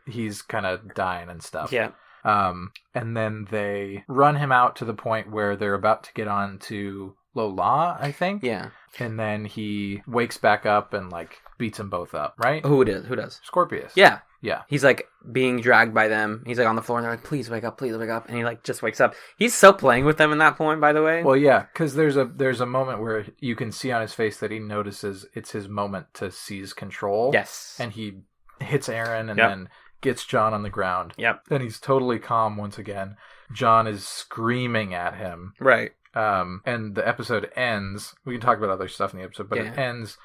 He's kind of dying and stuff. Yeah. And then they run him out to the point where they're about to get on to Lola, I think. Yeah. And then he wakes back up and, like, beats them both up, right? Who does? Scorpius. Yeah. Yeah. He's, like, being dragged by them. He's, like, on the floor, and they're like, please wake up. And he, like, just wakes up. He's so playing with them in that point, by the way. Well, yeah, because there's a moment where you can see on his face that he notices it's his moment to seize control. Yes. And he hits Aaron and then gets John on the ground. Yep. Then he's totally calm once again. John is screaming at him. Right. And the episode ends. We can talk about other stuff in the episode, but it ends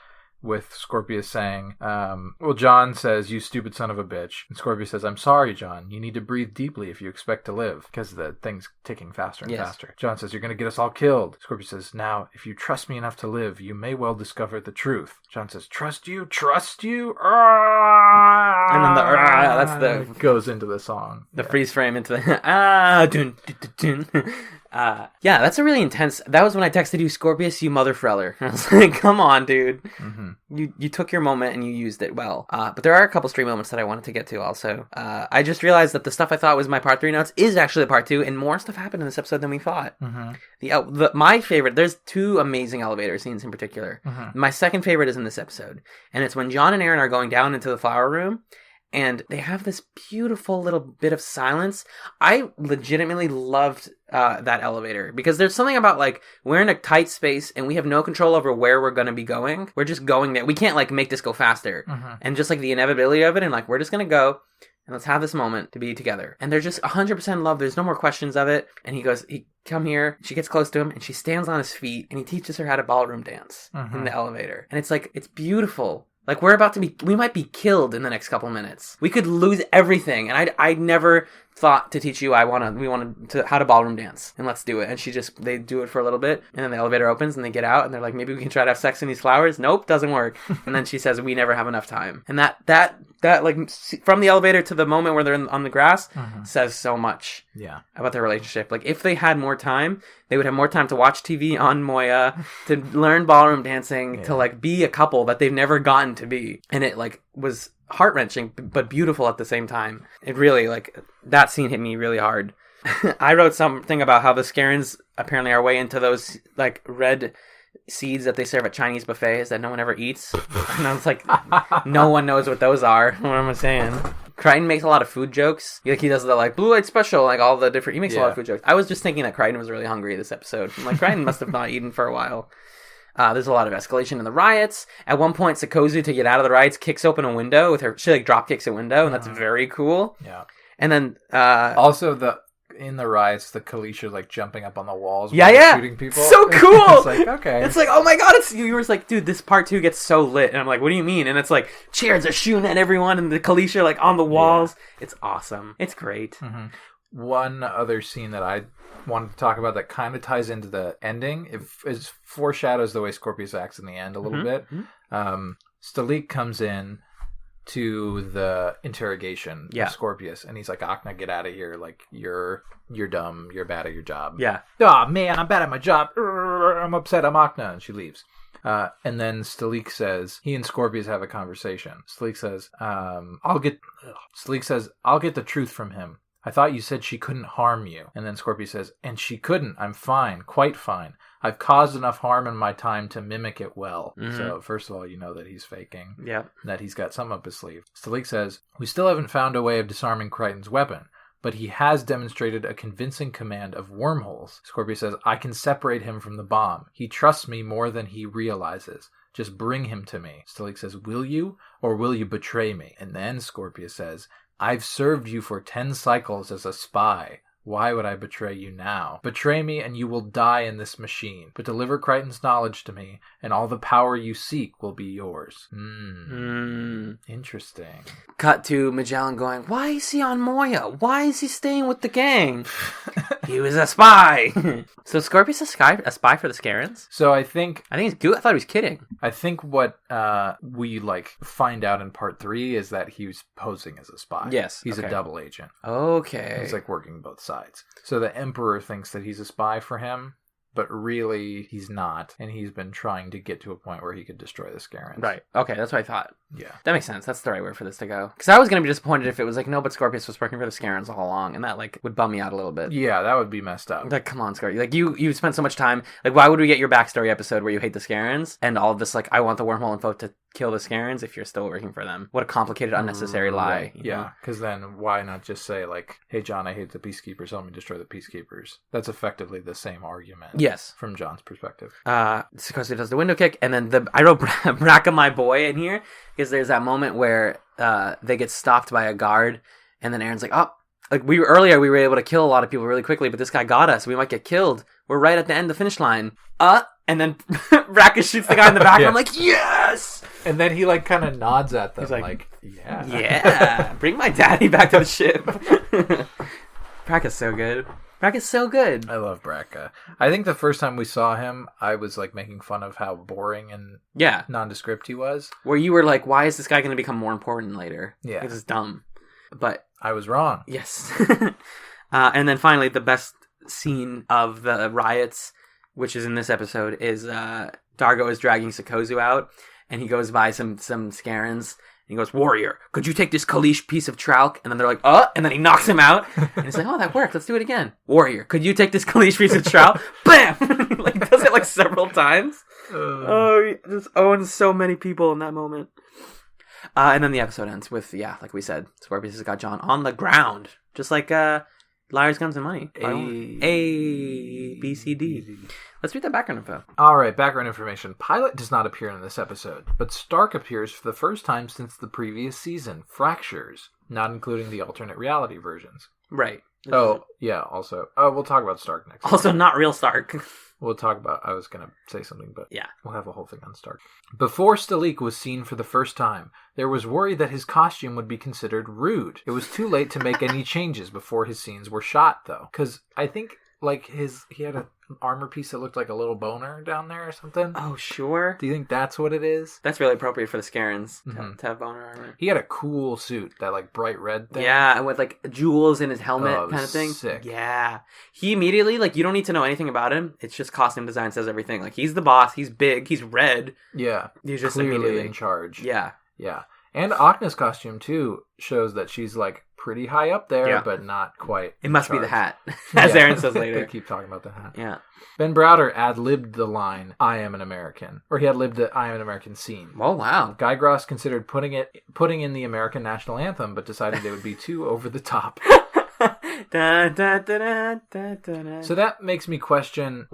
with Scorpius saying, well, John says, "You stupid son of a bitch." And Scorpius says, "I'm sorry, John. You need to breathe deeply if you expect to live." Because the thing's ticking faster and faster. John says, "You're going to get us all killed." Scorpius says, "Now, if you trust me enough to live, you may well discover the truth." John says, "Trust you? Trust you?" And then that's the... goes into the song. The freeze frame into the... dun, dun, dun. Yeah, that's a really intense... That was when I texted you, Scorpius, you mother freller. I was like, come on, dude. Mm-hmm. You took your moment and you used it well. But there are a couple stream moments that I wanted to get to also. I just realized that the stuff I thought was my part 3 notes is actually the part 2, and more stuff happened in this episode than we thought. Mm-hmm. My favorite... There's 2 amazing elevator scenes in particular. Mm-hmm. My second favorite is in this episode, and it's when John and Aaron are going down into the flower room, and they have this beautiful little bit of silence. I legitimately loved that elevator because there's something about, like, we're in a tight space and we have no control over where we're going to be going. We're just going there. We can't, like, make this go faster. Mm-hmm. And just, like, the inevitability of it, and, like, we're just going to go and let's have this moment to be together. And they're just 100% love. There's no more questions of it. And he goes, come here. She gets close to him and she stands on his feet and he teaches her how to ballroom dance in the elevator. And it's like, it's beautiful. Like, we might be killed in the next couple minutes. We could lose everything. And I never thought to teach you, how to ballroom dance. And let's do it. And they do it for a little bit. And then the elevator opens and they get out and they're like, maybe we can try to have sex in these flowers. Nope, doesn't work. And then she says, we never have enough time. And that like, from the elevator to the moment where they're on the grass says so much about their relationship. Like, if they had more time, they would have more time to watch TV on Moya, to learn ballroom dancing, to, like, be a couple that they've never gotten to be. And it, like, was heart-wrenching, but beautiful at the same time. It really, like, that scene hit me really hard. I wrote something about how the Scarens apparently are way into those, like, red seeds that they serve at Chinese buffets that no one ever eats. And I was like, no one knows what those are. What am I saying? Crichton makes a lot of food jokes. Like, he does the, like, Blue Light Special, like, all the different... He makes a lot of food jokes. I was just thinking that Crichton was really hungry this episode. I'm like, Crichton must have not eaten for a while. There's a lot of escalation in the riots. At one point, Sakozu, to get out of the riots, kicks open a window with her... She, like, drop kicks a window, and that's very cool. Yeah. And then... also, in the riots, the Kalisha, like, jumping up on the walls, shooting people. So cool. It's like, okay. It's like, oh my god, you were like, dude, this part 2 gets so lit. And I'm like, what do you mean? And it's like, chairs are shooting at everyone, and the Kalisha, like, on the walls. Yeah. It's awesome. It's great. Mm-hmm. One other scene that I wanted to talk about that kind of ties into the ending, it foreshadows the way Scorpius acts in the end a little bit. Mm-hmm. Stalik comes in to the interrogation of Scorpius, and he's like, Akna, get out of here. Like, you're dumb. You're bad at your job. Yeah. Oh, man, I'm bad at my job. I'm upset. I'm Akna. And she leaves. And then Stalik says, he and Scorpius have a conversation. Stalik says, I'll get the truth from him. I thought you said she couldn't harm you. And then Scorpius says, and she couldn't. I'm fine. Quite fine. I've caused enough harm in my time to mimic it well. Mm-hmm. So, first of all, you know that he's faking. Yeah. That he's got something up his sleeve. Stalik says, we still haven't found a way of disarming Crichton's weapon, but he has demonstrated a convincing command of wormholes. Scorpius says, I can separate him from the bomb. He trusts me more than he realizes. Just bring him to me. Stalik says, will you, or will you betray me? And then Scorpius says, I've served you for 10 cycles as a spy. Why would I betray you now? Betray me and you will die in this machine. But deliver Crichton's knowledge to me, and all the power you seek will be yours. Interesting. Cut to Magellan going, why is he on Moya? Why is he staying with the gang? He was a spy. So Scorpius a spy for the Scarens? So I think he's good. I thought he was kidding. I think what we, like, find out in part 3 is that he was posing as a spy. Yes. He's a double agent. Okay. He's, like, working both sides. So the Emperor thinks that he's a spy for him, but really he's not, and he's been trying to get to a point where he could destroy the Scarens. Right. Okay, that's what I thought. Yeah. That makes sense. That's the right word for this to go. Because I was going to be disappointed if it was like, no, but Scorpius was working for the Scarens all along, and that like would bum me out a little bit. Yeah, that would be messed up. Like, come on, Scorpius. Like, you spent so much time. Like, why would we get your backstory episode where you hate the Scarens and all of this, like, I want the wormhole info to kill the Scarens if you're still working for them? What a complicated, unnecessary lie. Yeah, because then why not just say, like, hey, John, I hate the Peacekeepers, help me destroy the Peacekeepers. That's effectively the same argument. Yes. From John's perspective. Sikosu does the window kick, and then I wrote Braca my boy in here, because there's that moment where they get stopped by a guard, and then Aaron's like, oh, like we were able to kill a lot of people really quickly, but this guy got us. We might get killed. We're right at the end of the finish line. And then Braca shoots the guy in the back, and I'm like, yes! And then he, like, kind of nods at them, He's like, yeah. Yeah, bring my daddy back to the ship. Braca's so good. Braca's so good. I love Braca. I think the first time we saw him, I was, like, making fun of how boring and nondescript he was. Where you were like, why is this guy going to become more important later? Yeah. This is dumb. But I was wrong. Yes. And then finally, the best scene of the riots, which is in this episode, is Dargo is dragging Sikozu out, and he goes by some Scarens, and he goes, Warrior, could you take this Kalish piece of trowk? And then they're like, and then he knocks him out, and he's like, oh, that worked, let's do it again. Warrior, could you take this Kalish piece of trowk? Bam! Like, does it like several times. He just owns so many people in that moment. And then the episode ends with, like we said, Scorpius has got John on the ground, just like Liars, Guns, and Money. A, B, C, D. Let's read that background info. All right, background information. Pilot does not appear in this episode, but Stark appears for the first time since the previous season, Fractures, not including the alternate reality versions. Right. Also. We'll talk about Stark next. Also, not real Stark. We'll talk about, I was going to say something, but yeah, we'll have a whole thing on Stark. Before Stalik was seen for the first time, there was worry that his costume would be considered rude. It was too late to make any changes before his scenes were shot, though. Because I think, like, he had an armor piece that looked like a little boner down there or something. Oh, sure. Do you think that's what it is? That's really appropriate for the Scarens to have boner armor. He had a cool suit, that, like, bright red thing. Yeah, and with, like, jewels in his helmet kind of thing. Sick. Yeah. He immediately, like, you don't need to know anything about him. It's just costume design says everything. Like, he's the boss. He's big. He's red. Yeah. He's just clearly immediately in charge. Yeah. Yeah. And Akna's costume, too, shows that she's, like, pretty high up there, but not quite. It must be the hat, as Aaron says later. They keep talking about the hat. Yeah. Ben Browder ad-libbed the line, I am an American. Or he ad-libbed the I am an American scene. Oh, wow. Guy Gross considered putting in the American national anthem, but decided it would be too over the top. Da, da, da, da, da, da. So that makes me question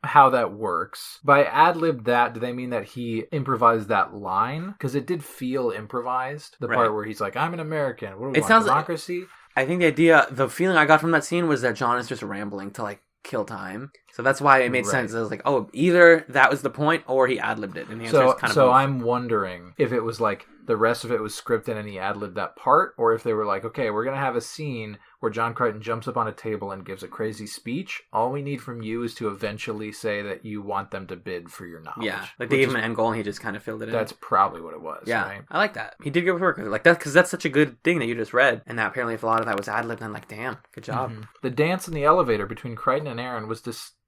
how that works. By ad-libbed that, do they mean that he improvised that line? Because it did feel improvised. The part where he's like, I'm an American. What do we want, democracy? I think the feeling I got from that scene was that John is just rambling to, like, kill time. So that's why it made sense. I was like, oh, either that was the point or he ad-libbed it. And the answer is kind of both. I'm wondering if it was like the rest of it was scripted and he ad-libbed that part, or if they were like, okay, we're going to have a scene where John Crichton jumps up on a table and gives a crazy speech. All we need from you is to eventually say that you want them to bid for your knowledge. Yeah, like they gave him an end goal and he just kind of filled it in. That's probably what it was. Yeah, right? I like that. He did good work. Like that, because that's such a good thing that you just read. And that apparently if a lot of that was ad-libbed, I'm like, damn, good job. Mm-hmm. The dance in the elevator between Crichton and Aaron was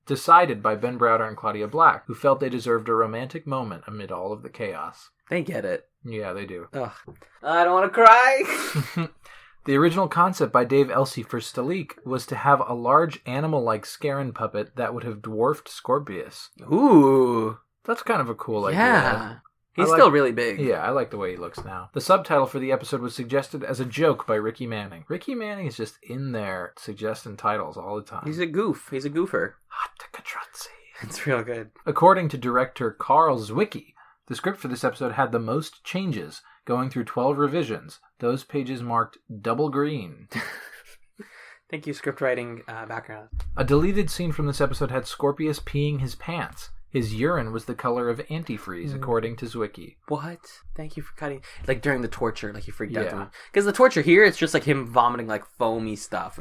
decided by Ben Browder and Claudia Black, who felt they deserved a romantic moment amid all of the chaos. They get it. Yeah, they do. Ugh. I don't want to cry. The original concept by Dave Elsey for Stalik was to have a large animal-like Scaran puppet that would have dwarfed Scorpius. Ooh. That's kind of a cool idea. Yeah. He's still really big. Yeah, I like the way he looks now. The subtitle for the episode was suggested as a joke by Ricky Manning. Ricky Manning is just in there suggesting titles all the time. He's a goof. He's a goofer. Hatakatratsi. It's real good. According to director Carl Zwicky, the script for this episode had the most changes, going through 12 revisions. Those pages marked double green. Thank you, script writing background. A deleted scene from this episode had Scorpius peeing his pants. His urine was the color of antifreeze, according to Zwicky. What? Thank you for cutting. Like during the torture, like he freaked out. Because the torture here, it's just like him vomiting like foamy stuff.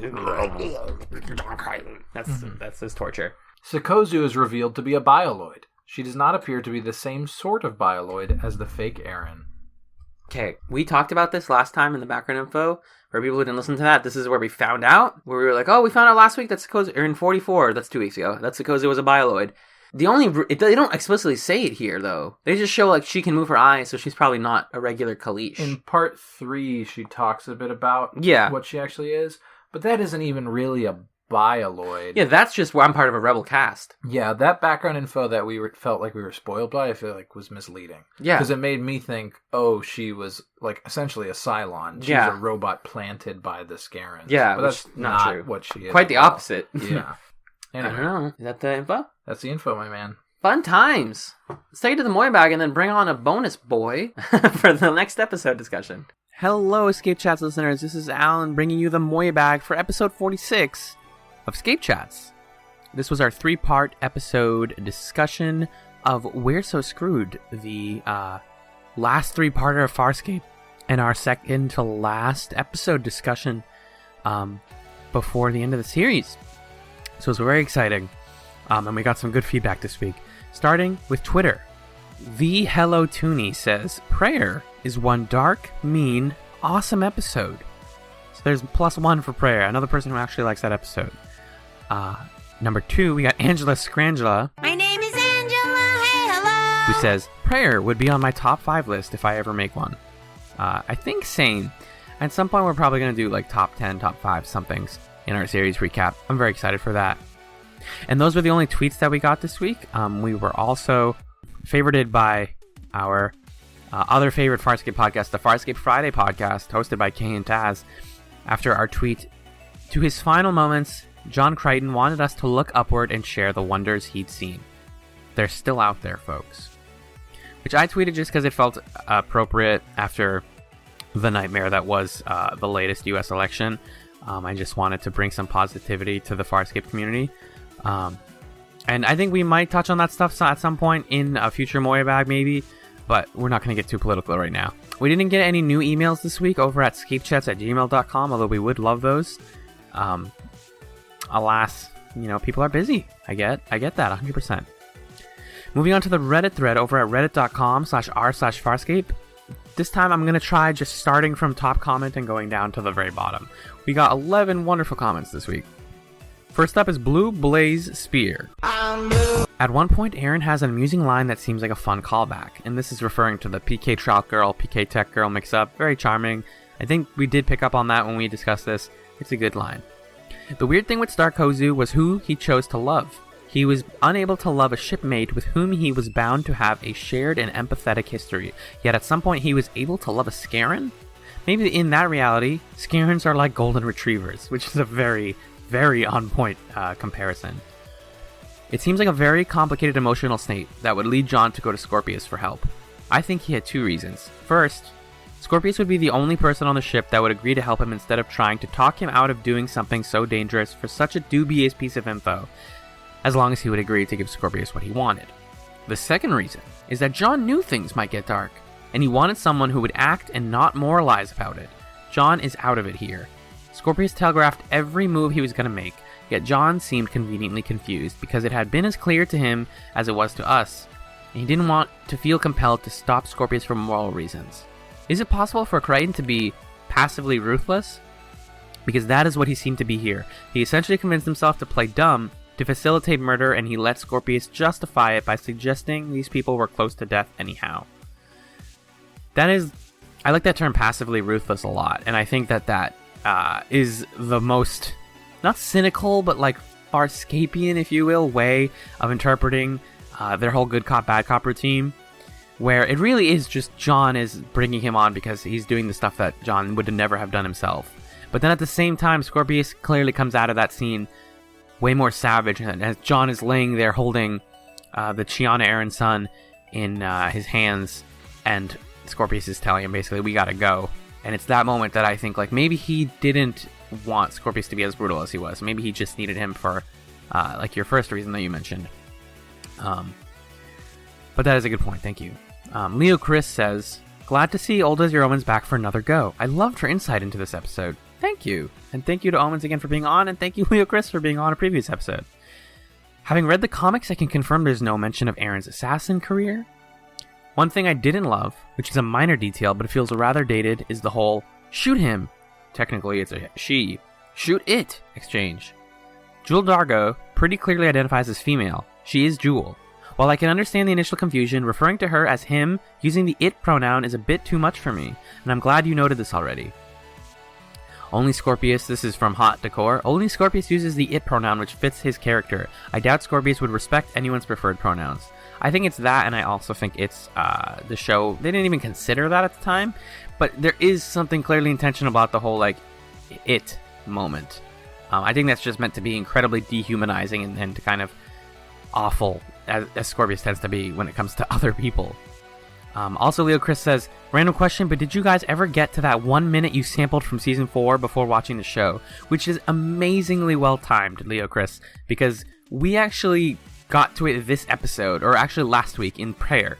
That's his torture. Sikozu is revealed to be a bioloid. She does not appear to be the same sort of bioloid as the fake Aaron. Okay, we talked about this last time in the background info. For people who didn't listen to that, this is where we found out. Where we were like, oh, we found out last week that Sikozu, or in 44, that's 2 weeks ago, that Sikozu was a bioloid. They don't explicitly say it here, though. They just show, like, she can move her eyes, so she's probably not a regular Kalish. In part 3, she talks a bit about what she actually is, but that isn't even really a bioloid. Yeah, that's just where I'm part of a rebel cast. Yeah, that background info that felt like we were spoiled by, I feel like was misleading. Yeah. Because it made me think, she was, like, essentially a Cylon. She's a robot planted by the Scarens. Yeah, but that's not true. What she is. Quite the opposite. Yeah. Anyway. I don't know. Is that the info? That's the info, my man. Fun times. Let's take it to the Moyabag and then bring on a bonus boy for the next episode discussion. Hello, ScapeChatz listeners. This is Alan bringing you the Moyabag for episode 46 of ScapeChatz. This was our 3-part episode discussion of We're So Screwed, the last 3-parter of Farscape, and our second to last episode discussion before the end of the series. So it was very exciting, and we got some good feedback this week. Starting with Twitter. The Hello Toonie says, Prayer is one dark, mean, awesome episode. So there's +1 for Prayer, another person who actually likes that episode. Number 2, we got Angela Scrangela. My name is Angela, hey, hello! Who says, Prayer would be on my top 5 list if I ever make one. I think same. At some point we're probably going to do like top 10, top 5 somethings in our series recap. I'm very excited for that. And those were the only tweets that we got this week. We were also favorited by our other favorite Farscape podcast, the Farscape Friday podcast, hosted by Kay and Taz. After our tweet, to his final moments, John Crichton wanted us to look upward and share the wonders he'd seen. They're still out there, folks. Which I tweeted just because it felt appropriate after the nightmare that was the latest US election. I just wanted to bring some positivity to the Farscape community. And I think we might touch on that stuff at some point in a future Moyabag, maybe. But we're not going to get too political right now. We didn't get any new emails this week over at ScapeChatz@gmail.com, although we would love those. Alas, people are busy. I get that 100%. Moving on to the Reddit thread over at reddit.com/r/Farscape. This time I'm going to try just starting from top comment and going down to the very bottom. We got 11 wonderful comments this week. First up is Blue Blaze Spear. At one point, Aaron has an amusing line that seems like a fun callback, and this is referring to the PK Trout Girl, PK Tech Girl mix-up. Very charming. I think we did pick up on that when we discussed this. It's a good line. The weird thing with Starkozu was who he chose to love. He was unable to love a shipmate with whom he was bound to have a shared and empathetic history, yet at some point he was able to love a Scaran? Maybe in that reality, Scarans are like golden retrievers, which is a very, very on-point comparison. It seems like a very complicated emotional state that would lead John to go to Scorpius for help. I think he had 2 reasons. First, Scorpius would be the only person on the ship that would agree to help him instead of trying to talk him out of doing something so dangerous for such a dubious piece of info, as long as he would agree to give Scorpius what he wanted. The second reason is that John knew things might get dark, and he wanted someone who would act and not moralize about it. John is out of it here. Scorpius telegraphed every move he was going to make, yet John seemed conveniently confused because it had been as clear to him as it was to us, and he didn't want to feel compelled to stop Scorpius for moral reasons. Is it possible for Crichton to be passively ruthless? Because that is what he seemed to be here. He essentially convinced himself to play dumb to facilitate murder, and he let Scorpius justify it by suggesting these people were close to death anyhow. I like that term passively ruthless a lot, and I think that is the most, not cynical, but like Farscapian, if you will, way of interpreting their whole good cop, bad cop routine, where it really is just John is bringing him on because he's doing the stuff that John would never have done himself. But then at the same time, Scorpius clearly comes out of that scene way more savage, and as John is laying there holding the Chiana Aaron son in his hands, and Scorpius is telling him basically, we gotta go. And it's that moment that I think, like, maybe he didn't want Scorpius to be as brutal as he was. Maybe he just needed him for, like, your first reason that you mentioned. But that is a good point, thank you. Leo Chris says, glad to see Old as Your Omens back for another go. I loved her insight into this episode. Thank you. And thank you to Omens again for being on, and thank you, Leo Chris, for being on a previous episode. Having read the comics, I can confirm there's no mention of Aaron's assassin career. One thing I didn't love, which is a minor detail but it feels rather dated, is the whole shoot him, technically it's a she, shoot it exchange. Jewel Dargo pretty clearly identifies as female. She is Jewel. While I can understand the initial confusion, referring to her as him using the it pronoun is a bit too much for me, and I'm glad you noted this already. Only Scorpius, this is from Hot Decor, only Scorpius uses the it pronoun which fits his character. I doubt Scorpius would respect anyone's preferred pronouns. I think it's that, and I also think it's the show, they didn't even consider that at the time, but there is something clearly intentional about the whole, like, it moment. I think that's just meant to be incredibly dehumanizing and kind of awful, as Scorpius tends to be when it comes to other people. Also, Leo Chris says, random question, but did you guys ever get to that 1 minute you sampled from season 4 before watching the show? Which is amazingly well timed, Leo Chris, because we actually got to it this episode, or actually last week in prayer.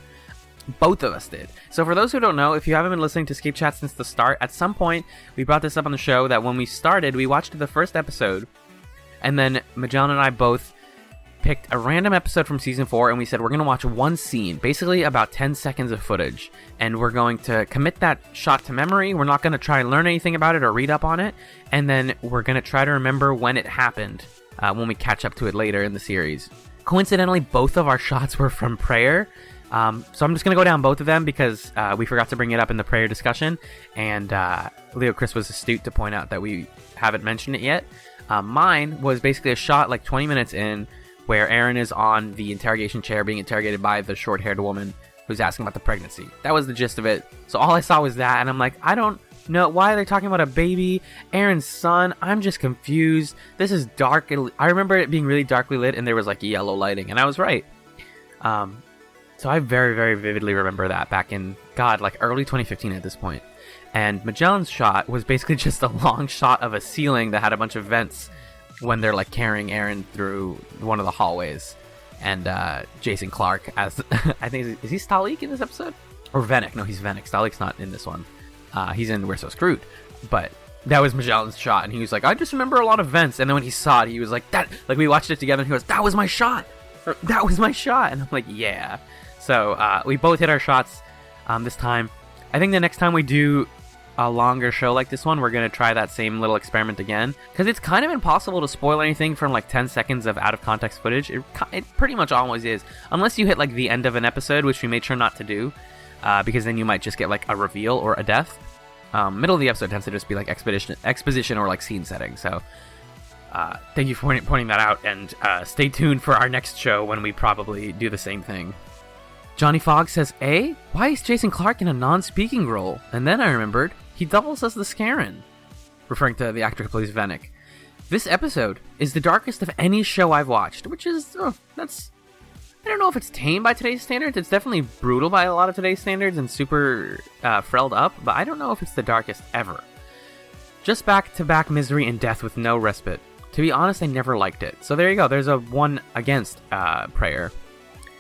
Both of us did. So for those who don't know, if you haven't been listening to ScapeChatz since the start, at some point we brought this up on the show that when we started, we watched the first episode, and then Magellan and I both picked a random episode from season 4, and we said we're going to watch one scene, basically about 10 seconds of footage, and we're going to commit that shot to memory. We're not going to try and learn anything about it or read up on it, and then we're going to try to remember when it happened when we catch up to it later in the series. Coincidentally, both of our shots were from prayer, so I'm just going to go down both of them because we forgot to bring it up in the prayer discussion, and Leo Chris was astute to point out that we haven't mentioned it yet. Mine was basically a shot like 20 minutes in, where Aaron is on the interrogation chair being interrogated by the short-haired woman who's asking about the pregnancy. That was the gist of it. So all I saw was that, and I'm like, I don't know, why are they talking about a baby? Aaron's son? I'm just confused. This is dark. I remember it being really darkly lit, and there was like yellow lighting, and I was right. So I very, very vividly remember that back in, like early 2015 at this point. And Magellan's shot was basically just a long shot of a ceiling that had a bunch of vents when they're like carrying Aaron through one of the hallways, and Jason Clarke as I think is he Stalik in this episode, or Venick? No, he's Venick. Stalik's not in this one. He's in We're So Screwed. But that was Magellan's shot, and he was like, I just remember a lot of vents. And then when he saw it, he was like, that. Like we watched it together, and he goes, that was my shot. That was my shot. And I'm like, yeah. So we both hit our shots this time. I think the next time we do a longer show like this one, we're going to try that same little experiment again, because it's kind of impossible to spoil anything from like 10 seconds of out of context footage. It pretty much always is, unless you hit like the end of an episode, which we made sure not to do, because then you might just get like a reveal or a death. Middle of the episode tends to just be like exposition or like scene setting. So thank you for pointing that out, and stay tuned for our next show when we probably do the same thing. Johnny Fogg says, why is Jason Clarke in a non-speaking role? And then I remembered, he doubles as the Scarron, referring to the actor who plays Venick. This episode is the darkest of any show I've watched, which is, I don't know if it's tame by today's standards. It's definitely brutal by a lot of today's standards and super frelled up, but I don't know if it's the darkest ever. Just back-to-back misery and death with no respite. To be honest, I never liked it. So there you go, there's a one against prayer.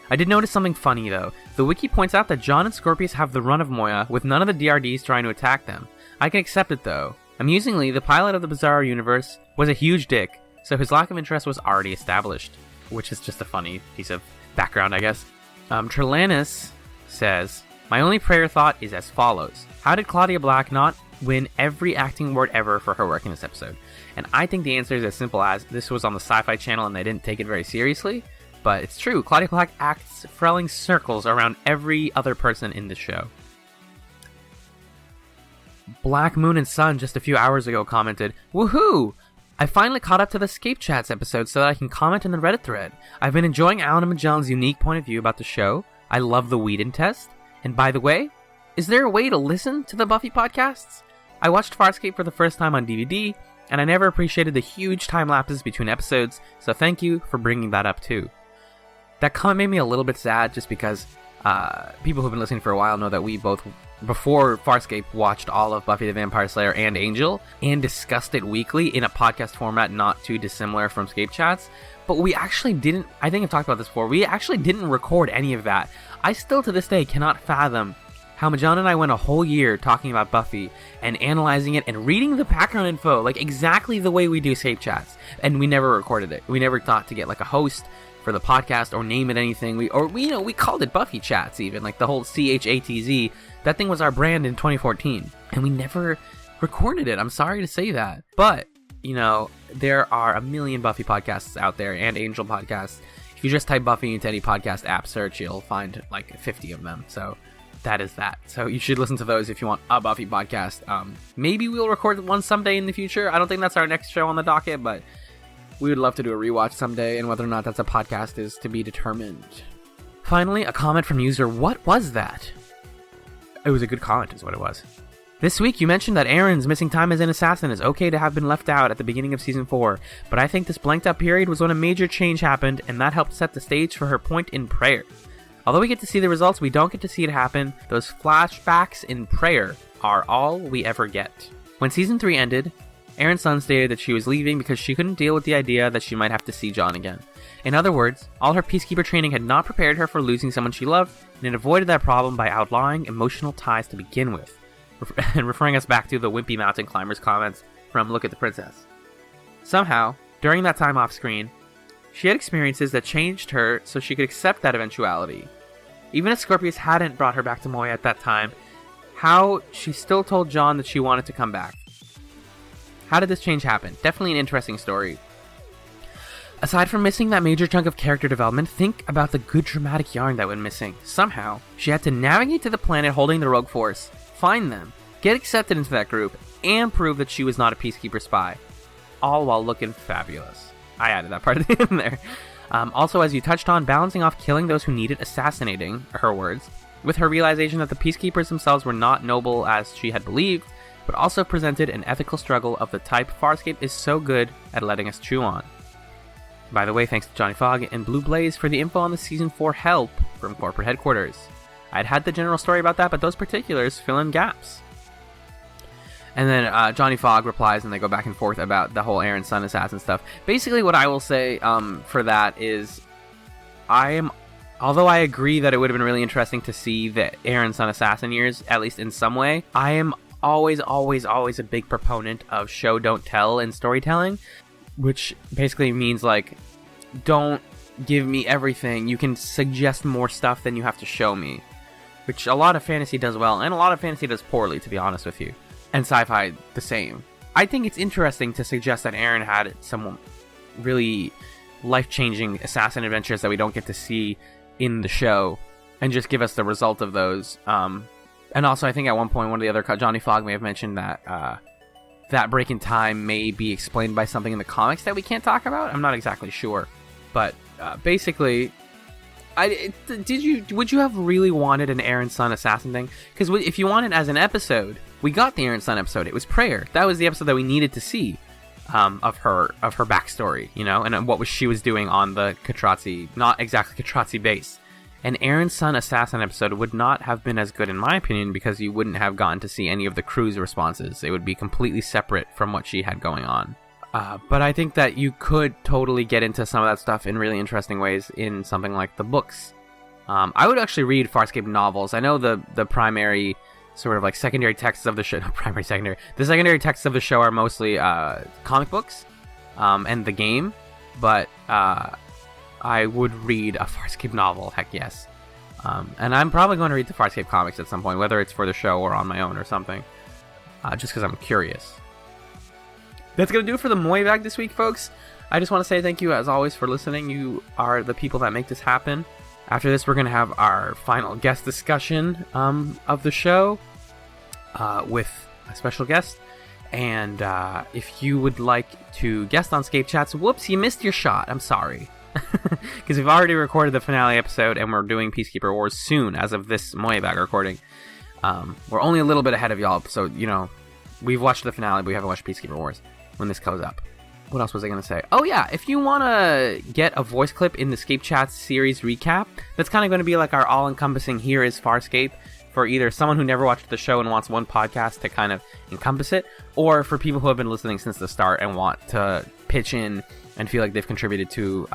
I did notice something funny, though. The wiki points out that John and Scorpius have the run of Moya, with none of the DRDs trying to attack them. I can accept it, though. Amusingly, the pilot of the Bizarro universe was a huge dick, so his lack of interest was already established. Which is just a funny piece of background, I guess. Trelanis says, my only prayer thought is as follows. How did Claudia Black not win every acting award ever for her work in this episode? And I think the answer is as simple as, this was on the Sci-Fi Channel and they didn't take it very seriously. But it's true, Claudia Black acts frelling circles around every other person in the show. Black Moon and Sun just a few hours ago commented, woohoo! I finally caught up to the ScapeChatz episode so that I can comment in the Reddit thread. I've been enjoying Alan and Magellan's unique point of view about the show. I love the Whedon test. And by the way, is there a way to listen to the Buffy podcasts? I watched Farscape for the first time on DVD, and I never appreciated the huge time lapses between episodes, so thank you for bringing that up too. That comment made me a little bit sad, just because people who've been listening for a while know that we both, before Farscape, watched all of Buffy the Vampire Slayer and Angel, and discussed it weekly in a podcast format not too dissimilar from ScapeChatz. But we actually didn't, I think I've talked about this before, we actually didn't record any of that. I still to this day cannot fathom how Magellan and I went a whole year talking about Buffy and analyzing it and reading the background info, like exactly the way we do ScapeChatz. And we never recorded it. We never thought to get like a host for the podcast or name it anything. We called it Buffy Chats even, like the whole CHATZ. That thing was our brand in 2014, and we never recorded it. I'm sorry to say that, but there are a million Buffy podcasts out there and Angel podcasts. If If you just type Buffy into any podcast app search, you'll find like 50 of them. So that is that. So you should listen to those if you want a Buffy podcast. Maybe we'll record one someday in the future. I don't think that's our next show on the docket, but we would love to do a rewatch someday, and whether or not that's a podcast is to be determined. Finally, a comment from user What Was That? It was a good comment is what it was. This week, you mentioned that Erin's missing time as an assassin is okay to have been left out at the beginning of Season 4, but I think this blanked out period was when a major change happened, and that helped set the stage for her point in prayer. Although we get to see the results, we don't get to see it happen. Those flashbacks in prayer are all we ever get. When Season 3 ended, Erin's son stated that she was leaving because she couldn't deal with the idea that she might have to see John again. In other words, all her Peacekeeper training had not prepared her for losing someone she loved, and it avoided that problem by outlawing emotional ties to begin with. And referring us back to the Wimpy Mountain Climbers comments from Look at the Princess. Somehow, during that time off screen, she had experiences that changed her so she could accept that eventuality. Even if Scorpius hadn't brought her back to Moya at that time, how she still told John that she wanted to come back. How did this change happen? Definitely an interesting story. Aside from missing that major chunk of character development, think about the good dramatic yarn that went missing. Somehow, she had to navigate to the planet holding the Rogue Force, find them, get accepted into that group, and prove that she was not a Peacekeeper spy. All while looking fabulous. I added that part at the end there. Also, as you touched on, balancing off killing those who needed assassinating, her words, with her realization that the Peacekeepers themselves were not noble as she had believed, but also presented an ethical struggle of the type Farscape is so good at letting us chew on. By the way, thanks to Johnny Fogg and Blue Blaze for the info on the Season 4 help from corporate headquarters. I'd had the general story about that, but those particulars fill in gaps. And then Johnny Fogg replies, and they go back and forth about the whole Aaron Son assassin stuff. Basically, what I will say for that is, although I agree that it would have been really interesting to see the Aaron Son assassin years, at least in some way, I am always a big proponent of show, don't tell in storytelling, which basically means, like, don't give me everything. You can suggest more stuff than you have to show me. Which a lot of fantasy does well, and a lot of fantasy does poorly, to be honest with you. And sci-fi, the same. I think it's interesting to suggest that Aaron had some really life-changing assassin adventures that we don't get to see in the show, and just give us the result of those. And also, I think at one point, one of the other Johnny Fogg may have mentioned that that break in time may be explained by something in the comics that we can't talk about. I'm not exactly sure. But basically, would you have really wanted an Aaron Son assassin thing? Because if you want it as an episode, we got the Aaron Son episode. It was Prayer. That was the episode that we needed to see of her backstory, you know, and what she was doing on the Katratzi, not exactly Katratzi base. An Aaron Son assassin episode would not have been as good, in my opinion, because you wouldn't have gotten to see any of the crew's responses. It would be completely separate from what she had going on. But I think that you could totally get into some of that stuff in really interesting ways in something like the books. I would actually read Farscape novels. I know the primary sort of like secondary texts of the show, the secondary texts of the show are mostly comic books and the game, but I would read a Farscape novel, heck yes. And I'm probably going to read the Farscape comics at some point, whether it's for the show or on my own or something, just because I'm curious. That's going to do it for the Moyabag this week, folks. I just want to say thank you, as always, for listening. You are the people that make this happen. After this, we're going to have our final guest discussion of the show with a special guest. And if you would like to guest on ScapeChatz, whoops, you missed your shot. I'm sorry. Because we've already recorded the finale episode, and we're doing Peacekeeper Wars soon, as of this Moyabag recording. We're only a little bit ahead of y'all, so, you know, we've watched the finale, but we haven't watched Peacekeeper Wars when this goes up. What else was I going to say? Oh yeah, if you want to get a voice clip in the ScapeChatz series recap, that's kind of going to be like our all-encompassing Here is Farscape, for either someone who never watched the show and wants one podcast to kind of encompass it, or for people who have been listening since the start and want to pitch in and feel like they've contributed to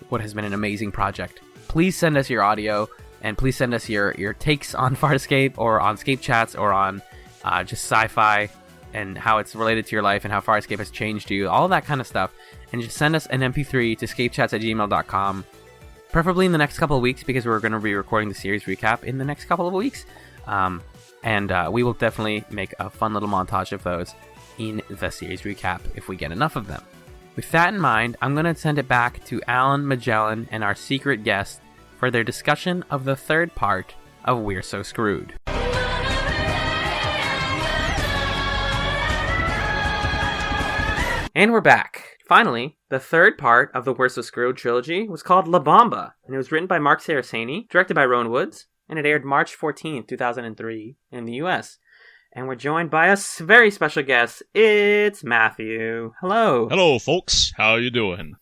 what has been an amazing project. Please send us your audio, and please send us your takes on Farscape, or on ScapeChatz, or on just sci-fi, and how it's related to your life, and how Farscape has changed you, all that kind of stuff. And just send us an MP3 to scapechatz@gmail.com, preferably in the next couple of weeks, because we're going to be recording the series recap in the next couple of weeks. And we will definitely make a fun little montage of those in the series recap if we get enough of them. With that in mind, I'm going to send it back to Alan, Magellan, and our secret guest for their discussion of the third part of We're So Screwed. And we're back. Finally, the third part of the We're So Screwed trilogy was called La Bamba, and it was written by Mark Saraceni, directed by Rowan Woods, and it aired March 14th, 2003 in the US. And we're joined by a very special guest. It's Matthew. Hello. Hello, folks. How you doing?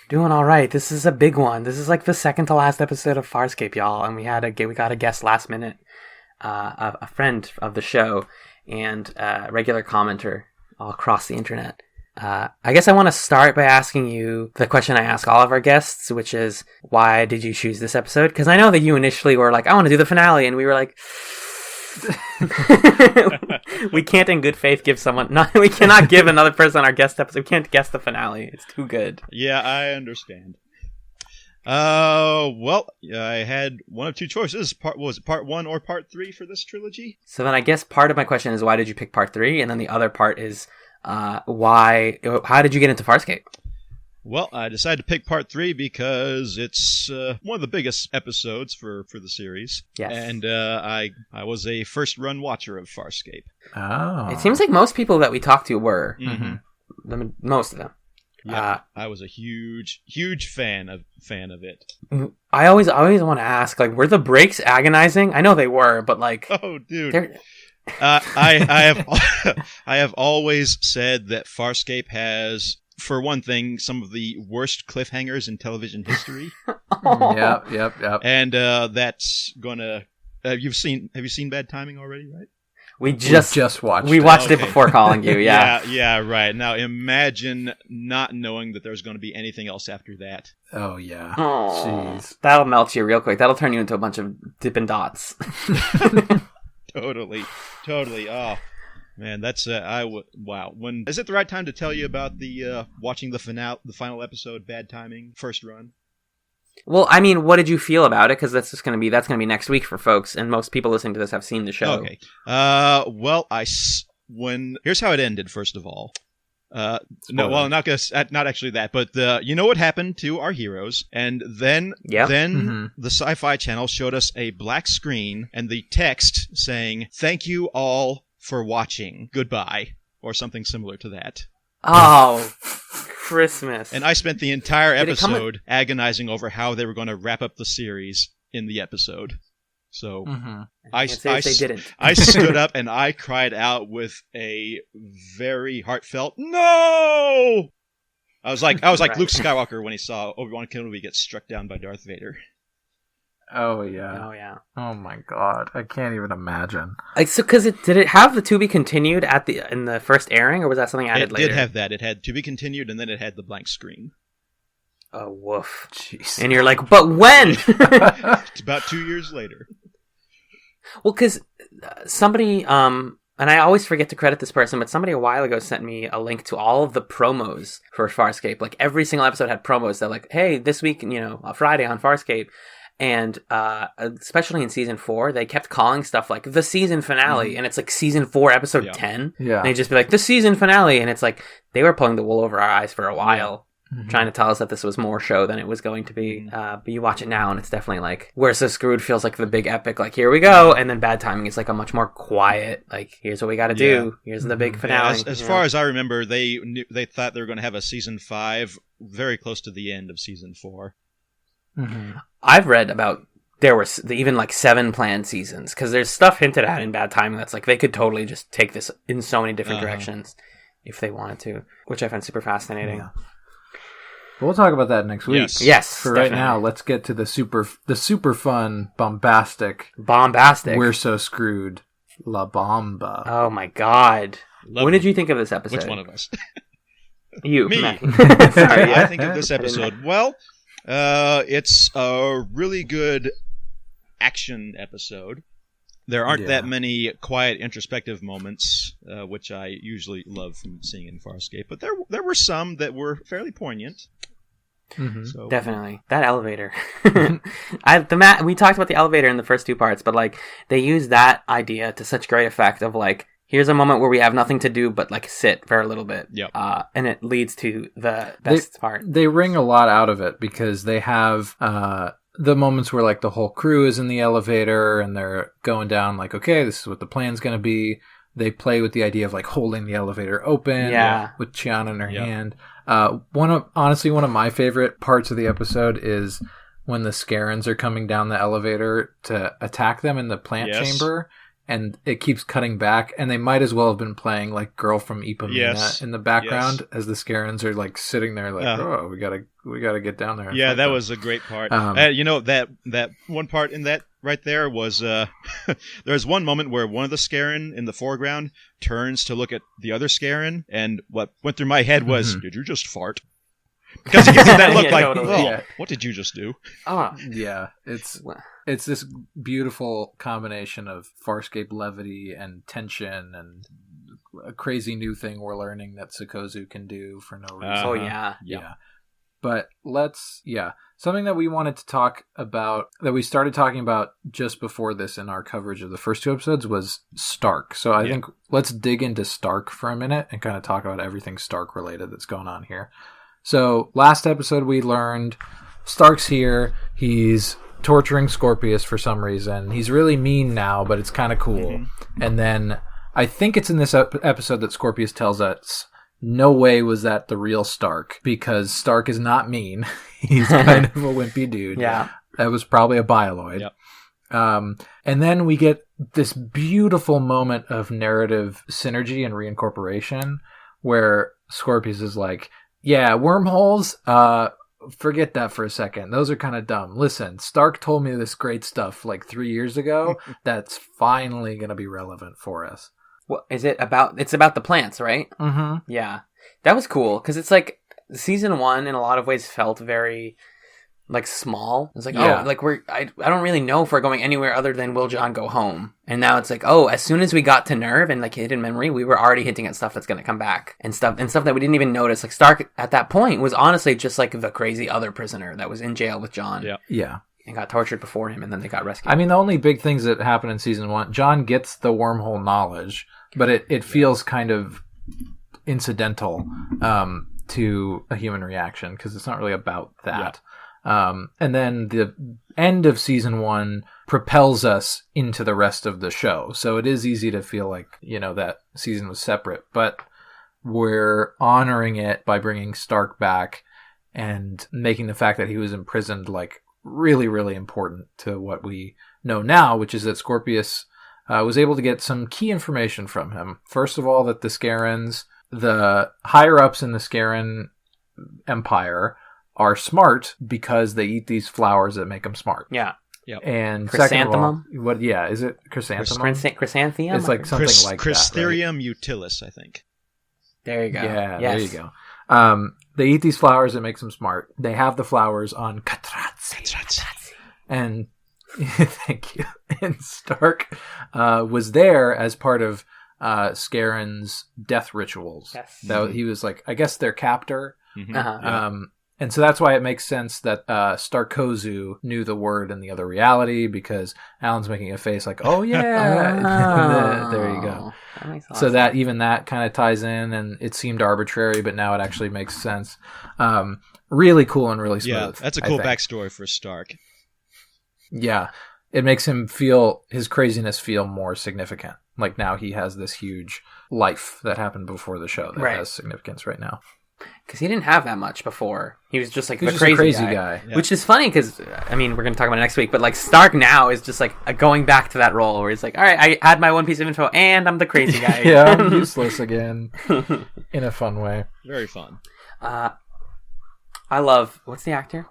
Doing all right. This is a big one. This is like the second to last episode of Farscape, y'all. And we got a guest last minute, a friend of the show and a regular commenter all across the internet. I guess I want to start by asking you the question I ask all of our guests, which is, why did you choose this episode? Because I know that you initially were like, I want to do the finale, and we were like, we can't in good faith give we cannot give another person our guest episode. We can't guess the finale. It's too good. Yeah, I understand. Well, I had one of two choices. Was it part 1 or part 3 for this trilogy? So then I guess part of my question is, why did you pick part 3? And then the other how did you get into Farscape? Well, I decided to pick part 3 because it's one of the biggest episodes for the series. Yes. And I was a first-run watcher of Farscape. Oh. It seems like most people that we talked to were. Mm-hmm. Most of them. Yeah, I was a huge fan of it. I always want to ask, like, were the breaks agonizing? I know they were, but like, oh, dude. I have always said that Farscape has, for one thing, some of the worst cliffhangers in television history. Yep. And that's gonna. Have you seen Bad Timing already? Right. We just watched. We watched it before calling you. Yeah. Yeah. Right. Now imagine not knowing that there's going to be anything else after that. Oh yeah. Oh, jeez. That'll melt you real quick. That'll turn you into a bunch of Dippin' Dots. Totally. Oh, man, that's wow. Is it the right time to tell you about the watching the final episode, Bad Timing, first run? Well, I mean, what did you feel about it? Because that's going to be next week for folks, and most people listening to this have seen the show. Okay. Well, here's how it ended. First of all. No, well, not actually that, but you know what happened to our heroes, and then the Sci-Fi Channel showed us a black screen and the text saying, "Thank you all for watching. Goodbye," or something similar to that. Oh, Christmas! And I spent the entire episode agonizing over how they were going to wrap up the series in the episode. So I stood up and I cried out with a very heartfelt no. I was like right. Luke Skywalker when he saw Obi-Wan Kenobi get struck down by Darth Vader. Oh yeah. Oh my God, I can't even imagine. Like, so, because did it have the to be continued in the first airing, or was that something added later? It did have that. It had to be continued, and then it had the blank screen. Oh woof! Jeez. And you're like, but when? It's about 2 years later. Well, because somebody, and I always forget to credit this person, but somebody a while ago sent me a link to all of the promos for Farscape. Like, every single episode had promos. They're like, hey, this week, Friday on Farscape. And especially in season 4, they kept calling stuff like the season finale, and it's like season 4, episode 10. Yeah. And they'd just be like, the season finale. And it's like, they were pulling the wool over our eyes for a while. Trying to tell us that this was more show than it was going to be. But you watch it now, and it's definitely like, We're So Screwed feels like the big epic, like, here we go. And then Bad Timing is like a much more quiet, like, here's what we got to do. Here's the big finale. As far as I remember, they thought they were going to have a season 5 very close to the end of season 4. I've read about there were even like 7 planned seasons, because there's stuff hinted at in Bad Timing that's like they could totally just take this in so many different directions if they wanted to, which I find super fascinating. Yeah. We'll talk about that next week. Yes. For definitely. Right now, let's get to the super fun, bombastic. We're So Screwed, La Bamba. Oh my God! What did you think of this episode? Which one of us? You, me. Sorry, I think of this episode. Well, it's a really good action episode. There aren't that many quiet, introspective moments, which I usually love from seeing in Farscape, but there were some that were fairly poignant. So, definitely that elevator. We talked about the elevator in the first 2 parts, but like they used that idea to such great effect of like here's a moment where we have nothing to do but like sit for a little bit. Yep. And it leads to the best part. They wring a lot out of it because they have the moments where like the whole crew is in the elevator and they're going down like, okay, this is what the plan's going to be. They play with the idea of like holding the elevator open with Chiana in her hand. One of my favorite parts of the episode is when the Scarens are coming down the elevator to attack them in the plant chamber, and it keeps cutting back, and they might as well have been playing like Girl from Ipanema in the background as the Scarens are like sitting there like, oh, we gotta get down there. Yeah, that was a great part. That one part in that right there was there's one moment where one of the Scaren in the foreground turns to look at the other Scaren, and what went through my head was, did you just fart? Because he gives it that look what did you just do? Yeah, it's this beautiful combination of Farscape levity and tension and a crazy new thing we're learning that Sikozu can do for no reason. Yeah. But something that we wanted to talk about, that we started talking about just before this in our coverage of the first 2 episodes, was Stark. So I think let's dig into Stark for a minute and kind of talk about everything Stark related that's going on here. So last episode we learned Stark's here. He's torturing Scorpius for some reason. He's really mean now, but it's kind of cool. And then I think it's in this episode that Scorpius tells us, no way was that the real Stark, because Stark is not mean. He's kind of a wimpy dude. Yeah. That was probably a bioloid. Yep. And then we get this beautiful moment of narrative synergy and reincorporation where Scorpius is like, yeah, wormholes, forget that for a second. Those are kind of dumb. Listen, Stark told me this great stuff like 3 years ago that's finally going to be relevant for us. What is it about? It's about the plants, right? Mm-hmm. Yeah. That was cool, because it's like season 1 in a lot of ways felt very like small. It's like, I don't really know if we're going anywhere other than will John go home? And now it's like, as soon as we got to Nerve and like Hidden Memory, we were already hinting at stuff that's going to come back and stuff that we didn't even notice. Like Stark at that point was honestly just like the crazy other prisoner that was in jail with John. Yeah. And got tortured before him, and then they got rescued. I mean, the only big things that happen in season 1, John gets the wormhole knowledge, but it feels kind of incidental to a human reaction, because it's not really about that. And then the end of season 1 propels us into the rest of the show. So it is easy to feel like, that season was separate, but we're honoring it by bringing Stark back and making the fact that he was imprisoned like really, really important to what we know now, which is that Scorpius was able to get some key information from him. First of all, that the Scarens, the higher-ups in the Scaren Empire, are smart because they eat these flowers that make them smart. Yeah. Yep. And chrysanthemum? Second of all, is it chrysanthemum? Chrysanthemum? It's like something like that. Crysterium utilis, I think. There you go. Yeah, there you go. They eat these flowers that makes them smart. They have the flowers on Katratzi. And thank you. And Stark was there as part of Scaren's death rituals. Yes. That he was like, I guess their captor. Uh-huh. And so that's why it makes sense that Starkozu knew the word in the other reality, because Alan's making a face like, oh yeah. There you go. So that even that kind of ties in, and it seemed arbitrary, but now it actually makes sense. Really cool and really smooth. Yeah, that's a cool backstory for Stark. Yeah, it makes him feel, his craziness feel more significant. Like now he has this huge life that happened before the show that has significance right now. Because he didn't have that much before. He was just like a crazy guy. Yeah. Which is funny because, I mean, we're going to talk about it next week, but like Stark now is just like going back to that role where he's like, all right, I had my one piece of info and I'm the crazy guy. Yeah, I'm useless again in a fun way. Very fun. I love, what's the actor?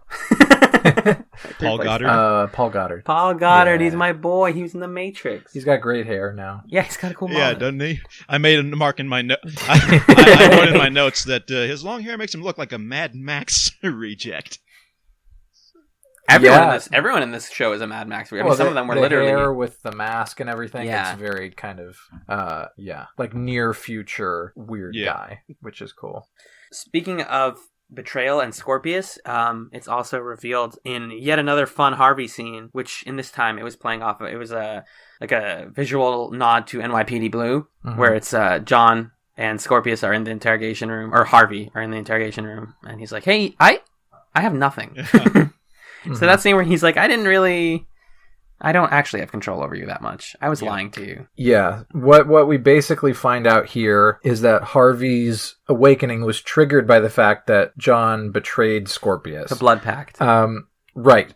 Paul Goddard. Paul Goddard. Paul Goddard, he's my boy. He was in The Matrix. He's got great hair now. Yeah, he's got a cool mullet. Yeah, doesn't he? I made a mark in my note. I wrote in my notes that his long hair makes him look like a Mad Max reject. Everyone in this show is a Mad Max. I mean, some of them were literally hair with the mask and everything. Yeah. It's very kind of like near future weird guy, which is cool. Speaking of betrayal and Scorpius, it's also revealed in yet another fun Harvey scene, which in this time it was playing off of, it was a visual nod to NYPD Blue, where it's John and Scorpius are in the interrogation room, or Harvey are in the interrogation room, and he's like, hey, I have nothing. So that scene where he's like, I don't actually have control over you that much. I was lying to you. Yeah. What we basically find out here is that Harvey's awakening was triggered by the fact that John betrayed Scorpius. The blood pact. Right.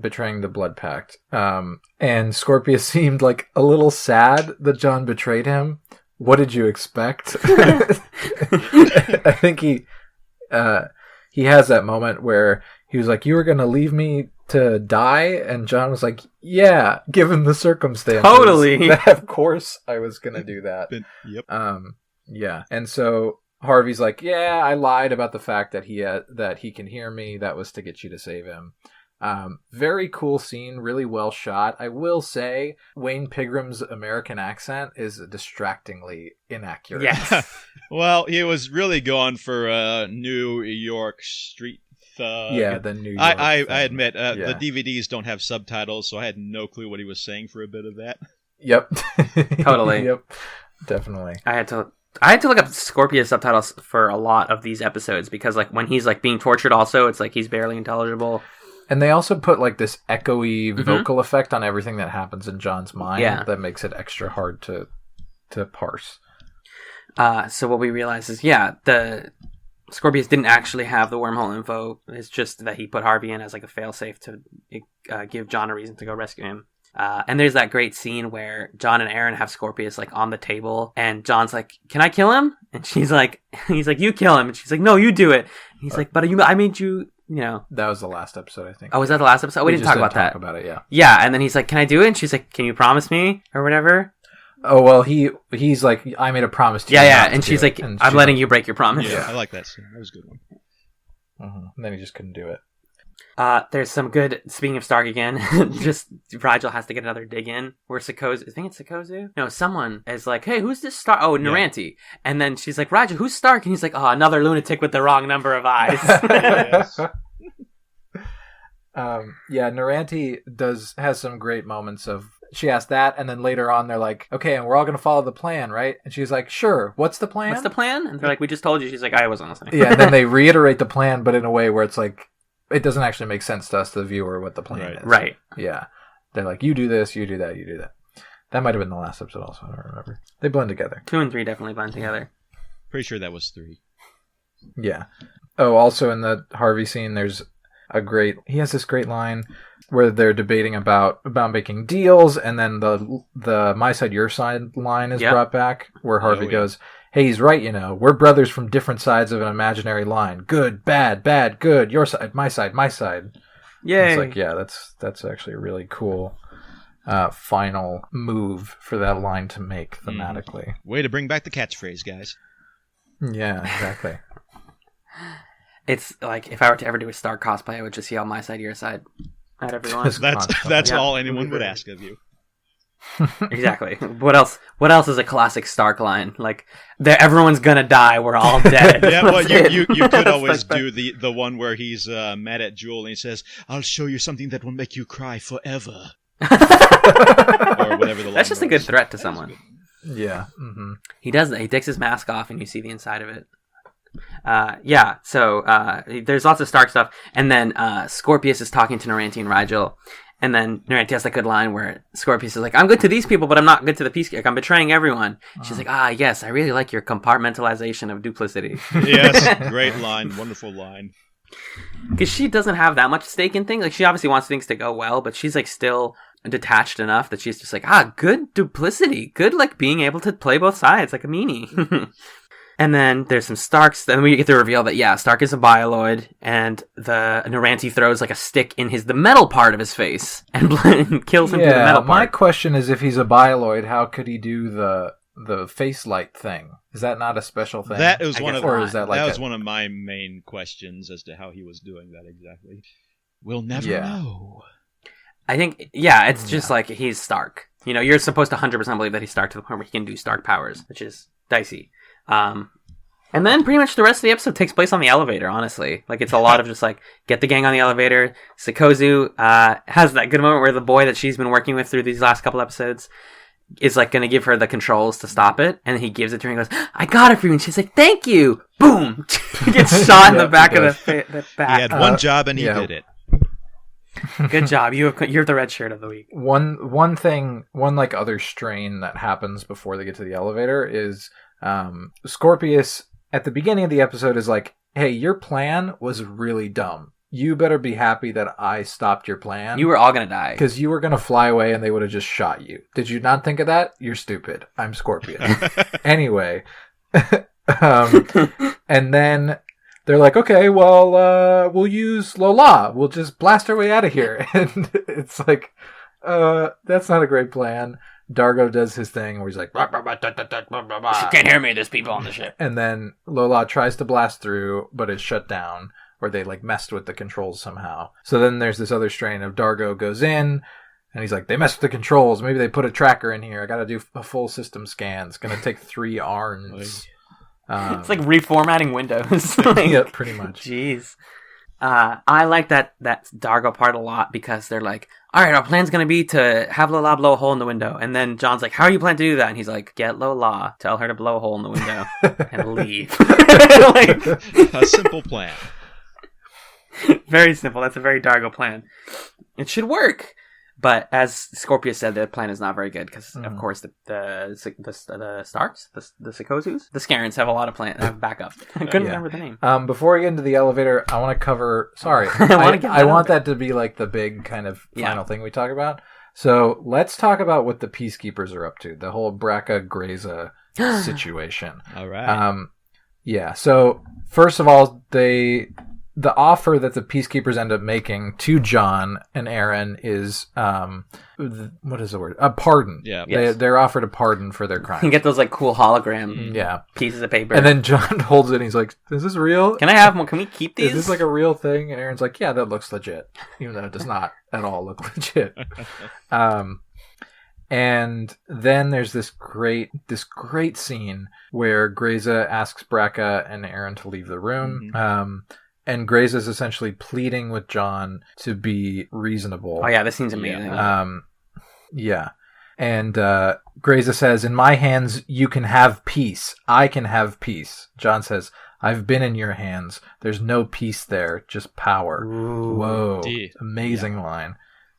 Betraying the blood pact. And Scorpius seemed like a little sad that John betrayed him. What did you expect? I think he has that moment where he was like, you were going to leave me to die? And John was like, yeah, given the circumstances. Totally. Of course I was going to do that. Yep. Yeah. And so Harvey's like, yeah, I lied about the fact that he can hear me. That was to get you to save him. Very cool scene, really well shot. I will say Wayne Pigram's American accent is distractingly inaccurate. Yes. Well, he was really going for a New York street thug. Yeah, the New York I admit, yeah. the DVDs don't have subtitles, so I had no clue what he was saying for a bit of that. Yep. Totally. Yep. Definitely. I had to look up Scorpius subtitles for a lot of these episodes because like when he's like being tortured also, it's like he's barely intelligible. And they also put like this echoey vocal effect on everything that happens in John's mind that makes it extra hard to parse. So what we realize is, the Scorpius didn't actually have the wormhole info. It's just that he put Harvey in as like a failsafe to give John a reason to go rescue him. And there's that great scene where John and Aaron have Scorpius like on the table, and John's like, "Can I kill him?" And he's like, "You kill him." And she's like, "No, you do it." And he's like, "But I made you." You know, that was the last episode, I think. Oh, was that the last episode? We didn't talk about that. About it, yeah. Yeah, and then he's like, "Can I do it?" And she's like, "Can you promise me?" Or whatever. Oh well, he's like, "I made a promise to you." Yeah, and she's like, "I'm letting you break your promise." Yeah, I like that scene. That was a good one. And then he just couldn't do it. There's some good. Speaking of Stark again, just Rygel has to get another dig in. Where Sikozu, I think it's Sikozu. No, someone is like, "Hey, who's this Stark?" Oh, Noranti. Yeah. And then she's like, "Rygel, who's Stark?" And he's like, "Oh, another lunatic with the wrong number of eyes." Noranti has some great moments of. She asked that, and then later on they're like, "Okay, and we're all going to follow the plan, right?" And she's like, "Sure. What's the plan?" What's the plan? And they're like, "We just told you." She's like, "I wasn't listening." Yeah, and then they reiterate the plan, but in a way where it's like. It doesn't actually make sense to us, the viewer, what the plan is. Right. Yeah. They're like, you do this, you do that, you do that. That might have been the last episode also, I don't remember. They blend together. 2 and 3 definitely blend together. Pretty sure that was 3. Yeah. Oh, also in the Harvey scene, he has this great line where they're debating about making deals, and then the my side, your side line is brought back, where Harvey goes, "Hey, he's right, we're brothers from different sides of an imaginary line. Good, bad, bad, good. Your side, my side, my side." Yay. It's like, yeah, that's actually a really cool final move for that line to make thematically. Way to bring back the catchphrase, guys. Yeah, exactly. It's like, if I were to ever do a Stark cosplay, I would just yell my side, your side at everyone. That's all anyone would ask of you. Exactly. What else is a classic Stark line? Like, everyone's gonna die, we're all dead. Yeah, well, you could always do the one where he's mad at Jewel and he says, "I'll show you something that will make you cry forever." Or whatever the line That's just a good threat to someone. Yeah. Mm-hmm. He does that. He takes his mask off and you see the inside of it. So there's lots of Stark stuff. And then Scorpius is talking to Noranti and Rygel. And then Noranti has that good line where Scorpius is like, "I'm good to these people, but I'm not good to the peace. I'm betraying everyone." She's like, "Yes, I really like your compartmentalization of duplicity." Yes, great line. Wonderful line. Because she doesn't have that much stake in things. Like, she obviously wants things to go well, but she's like still detached enough that she's just like, good duplicity. Good, like, being able to play both sides like a meanie. And then there's some Starks. Then we get the reveal that, Stark is a bioloid, and the Noranti throws like a stick in the metal part of his face and kills him through the metal part. My question is, if he's a bioloid, how could he do the face light thing? Is that not a special thing? That was one of my main questions as to how he was doing that exactly. We'll never know. I think, it's just like he's Stark. You're supposed to 100% believe that he's Stark to the point where he can do Stark powers, which is dicey. And then pretty much the rest of the episode takes place on the elevator, honestly. Like, it's a lot of just, like, get the gang on the elevator. Sikozu has that good moment where the boy that she's been working with through these last couple episodes is, like, going to give her the controls to stop it. And he gives it to her and goes, I got it for you. And she's like, thank you. Boom. Gets shot in the back of the back. He had one job and he did it. Good job. You're the red shirt of the week. One thing, like, other strain that happens before they get to the elevator is Scorpius at the beginning of the episode is like, hey, your plan was really dumb. You better be happy that I stopped your plan. You were all going to die. Because you were going to fly away and they would have just shot you. Did you not think of that? You're stupid. I'm Scorpius. Anyway. And then they're like, okay, well, we'll use Lola. We'll just blast our way out of here. And it's like, that's not a great plan. Dargo does his thing where he's like, you can't hear me, there's people on the ship. And then Lola tries to blast through, but it's shut down, or they like messed with the controls somehow. So then there's this other strain of Dargo goes in, and he's like, they messed with the controls. Maybe they put a tracker in here. I got to do a full system scan. It's going to take 3 arms. It's like reformatting Windows. Yeah, pretty much. Jeez. I like that Dargo part a lot because they're like, all right, our plan's going to be to have Lola blow a hole in the window. And then John's like, how are you planning to do that? And he's like, get Lola, tell her to blow a hole in the window and leave. A simple plan. Very simple. That's a very Dargo plan. It should work. But as Scorpius said, the plan is not very good because, of course, the Starks, the Sikozus, the Scarens have a lot of backup. I couldn't remember the name. Before we get into the elevator, I want to cover. Sorry, I want that to be like the big kind of final thing we talk about. So let's talk about what the Peacekeepers are up to. The whole Braca Greza situation. All right. Yeah. So first of all, the offer that the Peacekeepers end up making to John and Aaron is, what is the word? A pardon. Yeah. Yes. They're offered a pardon for their crimes. You get those like cool hologram pieces of paper. And then John holds it and he's like, is this real? Can I have one? Can we keep these? Is this like a real thing? And Aaron's like, yeah, that looks legit. Even though it does not at all look legit. And then there's this great scene where Greza asks Braca and Aaron to leave the room. Mm-hmm. And Greza is essentially pleading with John to be reasonable. Oh yeah, this scene's amazing. Yeah. And Greza says, in my hands, you can have peace. I can have peace. John says, I've been in your hands. There's no peace there, just power. Ooh, whoa. Indeed. Amazing line.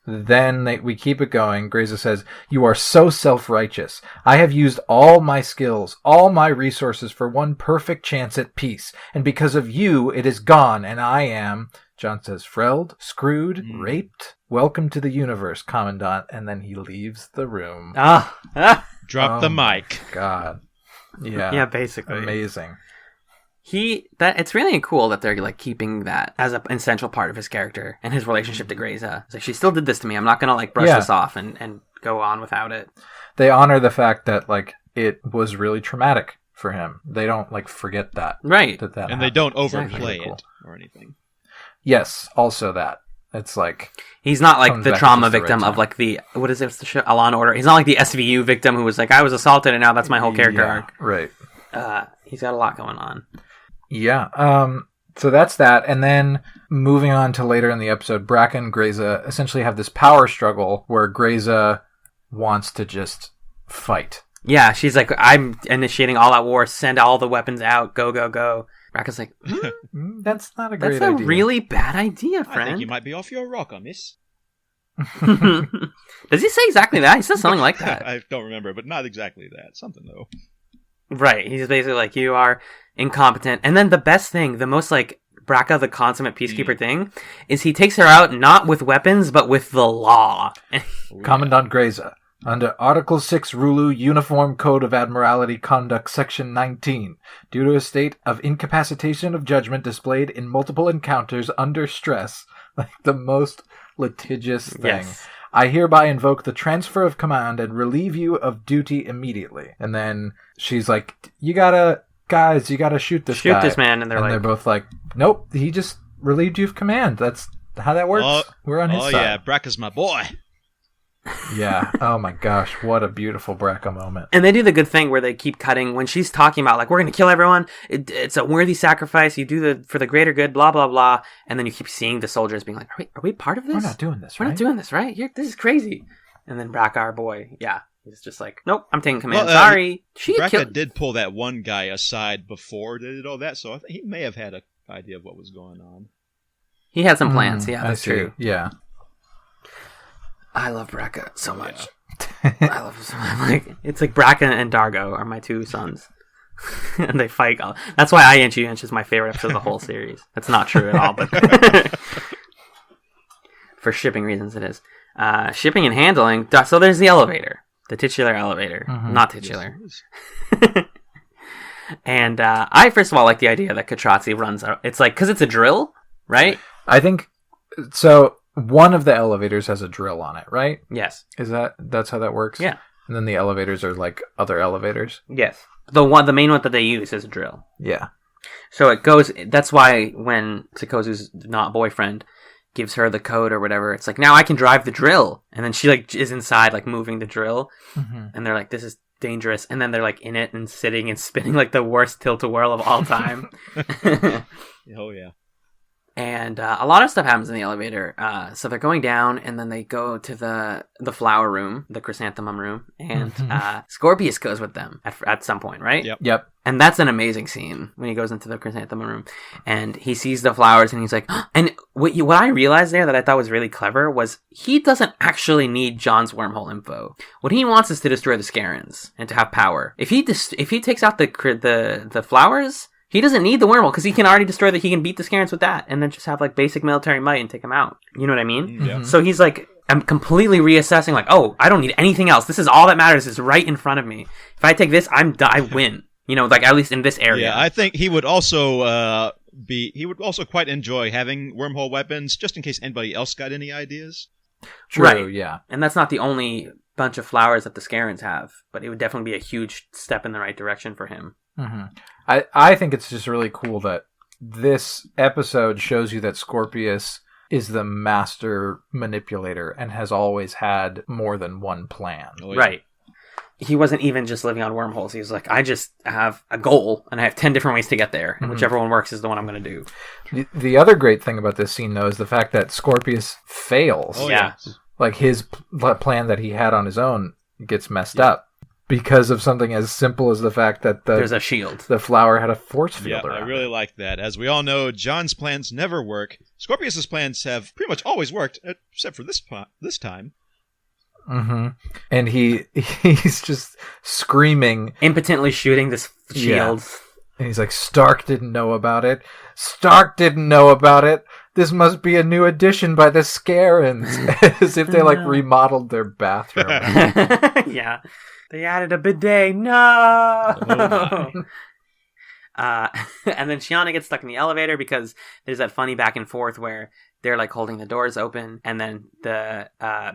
Then we keep it going. Greza says, you are so self-righteous. I have used all my skills, all my resources for one perfect chance at peace. And because of you, it is gone, and I am, John says, frelled, screwed, raped. Welcome to the universe, Commandant. And then he leaves the room. Drop the mic. God. Yeah. Yeah, basically. Amazing. It's really cool that they're like keeping that as an essential part of his character and his relationship to Greza. It's like, she still did this to me. I'm not gonna like brush this off and go on without it. They honor the fact that like it was really traumatic for him. They don't like forget that. Right. That and they don't overplay it or anything. Yes, also that. It's like he's not like the trauma victim of like the what is it? It's the show Law and Order. He's not like the SVU victim who was like, I was assaulted and now that's my whole character arc. Right. He's got a lot going on. Yeah. So that's that. And then moving on to later in the episode, Braca and Greza essentially have this power struggle where Greza wants to just fight. Yeah, she's like, I'm initiating all out war, send all the weapons out, go, go, go. Braca's like, that's not a great idea. That's a really bad idea, friend. I think you might be off your rocker, miss. Does he say exactly that? He says something like that. I don't remember, but not exactly that. Something, though. Right. He's basically like, you are incompetent. And then the best thing, the most like Braca the consummate peacekeeper thing, is he takes her out not with weapons, but with the law. Commandant Greza, under Article 6 Rulu Uniform Code of Admiralty Conduct Section 19, due to a state of incapacitation of judgment displayed in multiple encounters under stress, like the most litigious thing. Yes. I hereby invoke the transfer of command and relieve you of duty immediately. And then she's like, you gotta shoot this guy. Shoot this man. And they're both like, nope, he just relieved you of command. That's how that works. We're on his side. Oh yeah, Braca's my boy. Yeah. Oh my gosh, what a beautiful Brekka moment. And they do the good thing where they keep cutting when she's talking about like we're going to kill everyone. It's a worthy sacrifice. You do for the greater good. Blah blah blah. And then you keep seeing the soldiers being like, are we part of this? We're not doing this. We're right? not doing this, right? This is crazy. And then Brekka, our boy, he's just like, nope, I'm taking command. Sorry. Brekka did pull that one guy aside before they did all that, so I think he may have had an idea of what was going on. He had some plans. Yeah, that's true. Yeah. I love Brekka so much. I love him so much. Like, it's like Brekka and Dargo are my two sons. And they fight. That's why I Inch You Inch is my favorite episode of the whole series. That's not true at all, but for shipping reasons it is. Shipping and handling. So there's the elevator. The titular elevator. Not titular. Yes, and I, first of all, like the idea that Katratzi runs... It's like, because it's a drill, right? I think... So... One of the elevators has a drill on it, right? Yes. That's how that works? Yeah. And then the elevators are like other elevators? Yes. The main one that they use is a drill. Yeah. So it goes, that's why when Sakozu's not boyfriend gives her the code or whatever, it's like, now I can drive the drill. And then she like is inside like moving the drill. And they're like, this is dangerous. And then they're like in it and sitting and spinning like the worst tilt-a-whirl of all time. Oh yeah. And a lot of stuff happens in the elevator. So they're going down, and then they go to the flower room, the chrysanthemum room, and Scorpius goes with them at some point, right? Yep. And that's an amazing scene when he goes into the chrysanthemum room, and he sees the flowers, and he's like, and what I realized there that I thought was really clever was he doesn't actually need John's wormhole info. What he wants is to destroy the Scarens and to have power. If he takes out the flowers... He doesn't need the wormhole because he can already destroy he can beat the Scarens with that and then just have like basic military might and take them out. You know what I mean? Yeah. So he's like, I'm completely reassessing like, oh, I don't need anything else. This is all that matters is right in front of me. If I take this, I win. You know, like at least in this area. Yeah, I think he would also quite enjoy having wormhole weapons just in case anybody else got any ideas. True, right. Yeah. And that's not the only bunch of flowers that the Scarens have, but it would definitely be a huge step in the right direction for him. I think it's just really cool that this episode shows you that Scorpius is the master manipulator and has always had more than one plan. Oh, yeah. Right. He wasn't even just living on wormholes. He was like, I just have a goal and I have 10 different ways to get there, and whichever one works is the one I'm going to do. The other great thing about this scene, though, is the fact that Scorpius fails. Oh, yeah. Like his plan that he had on his own gets messed up. Because of something as simple as the fact that there's a shield. The flower had a force field around I really like that. As we all know, John's plans never work. Scorpius's plans have pretty much always worked, except for this time. And he's just screaming, impotently shooting this shield. Yeah. And he's like, Stark didn't know about it. Stark didn't know about it. This must be a new addition by the Scarens. As if they like remodeled their bathroom. Yeah. They added a bidet. No. And then Shiana gets stuck in the elevator because there's that funny back and forth where they're like holding the doors open, and then the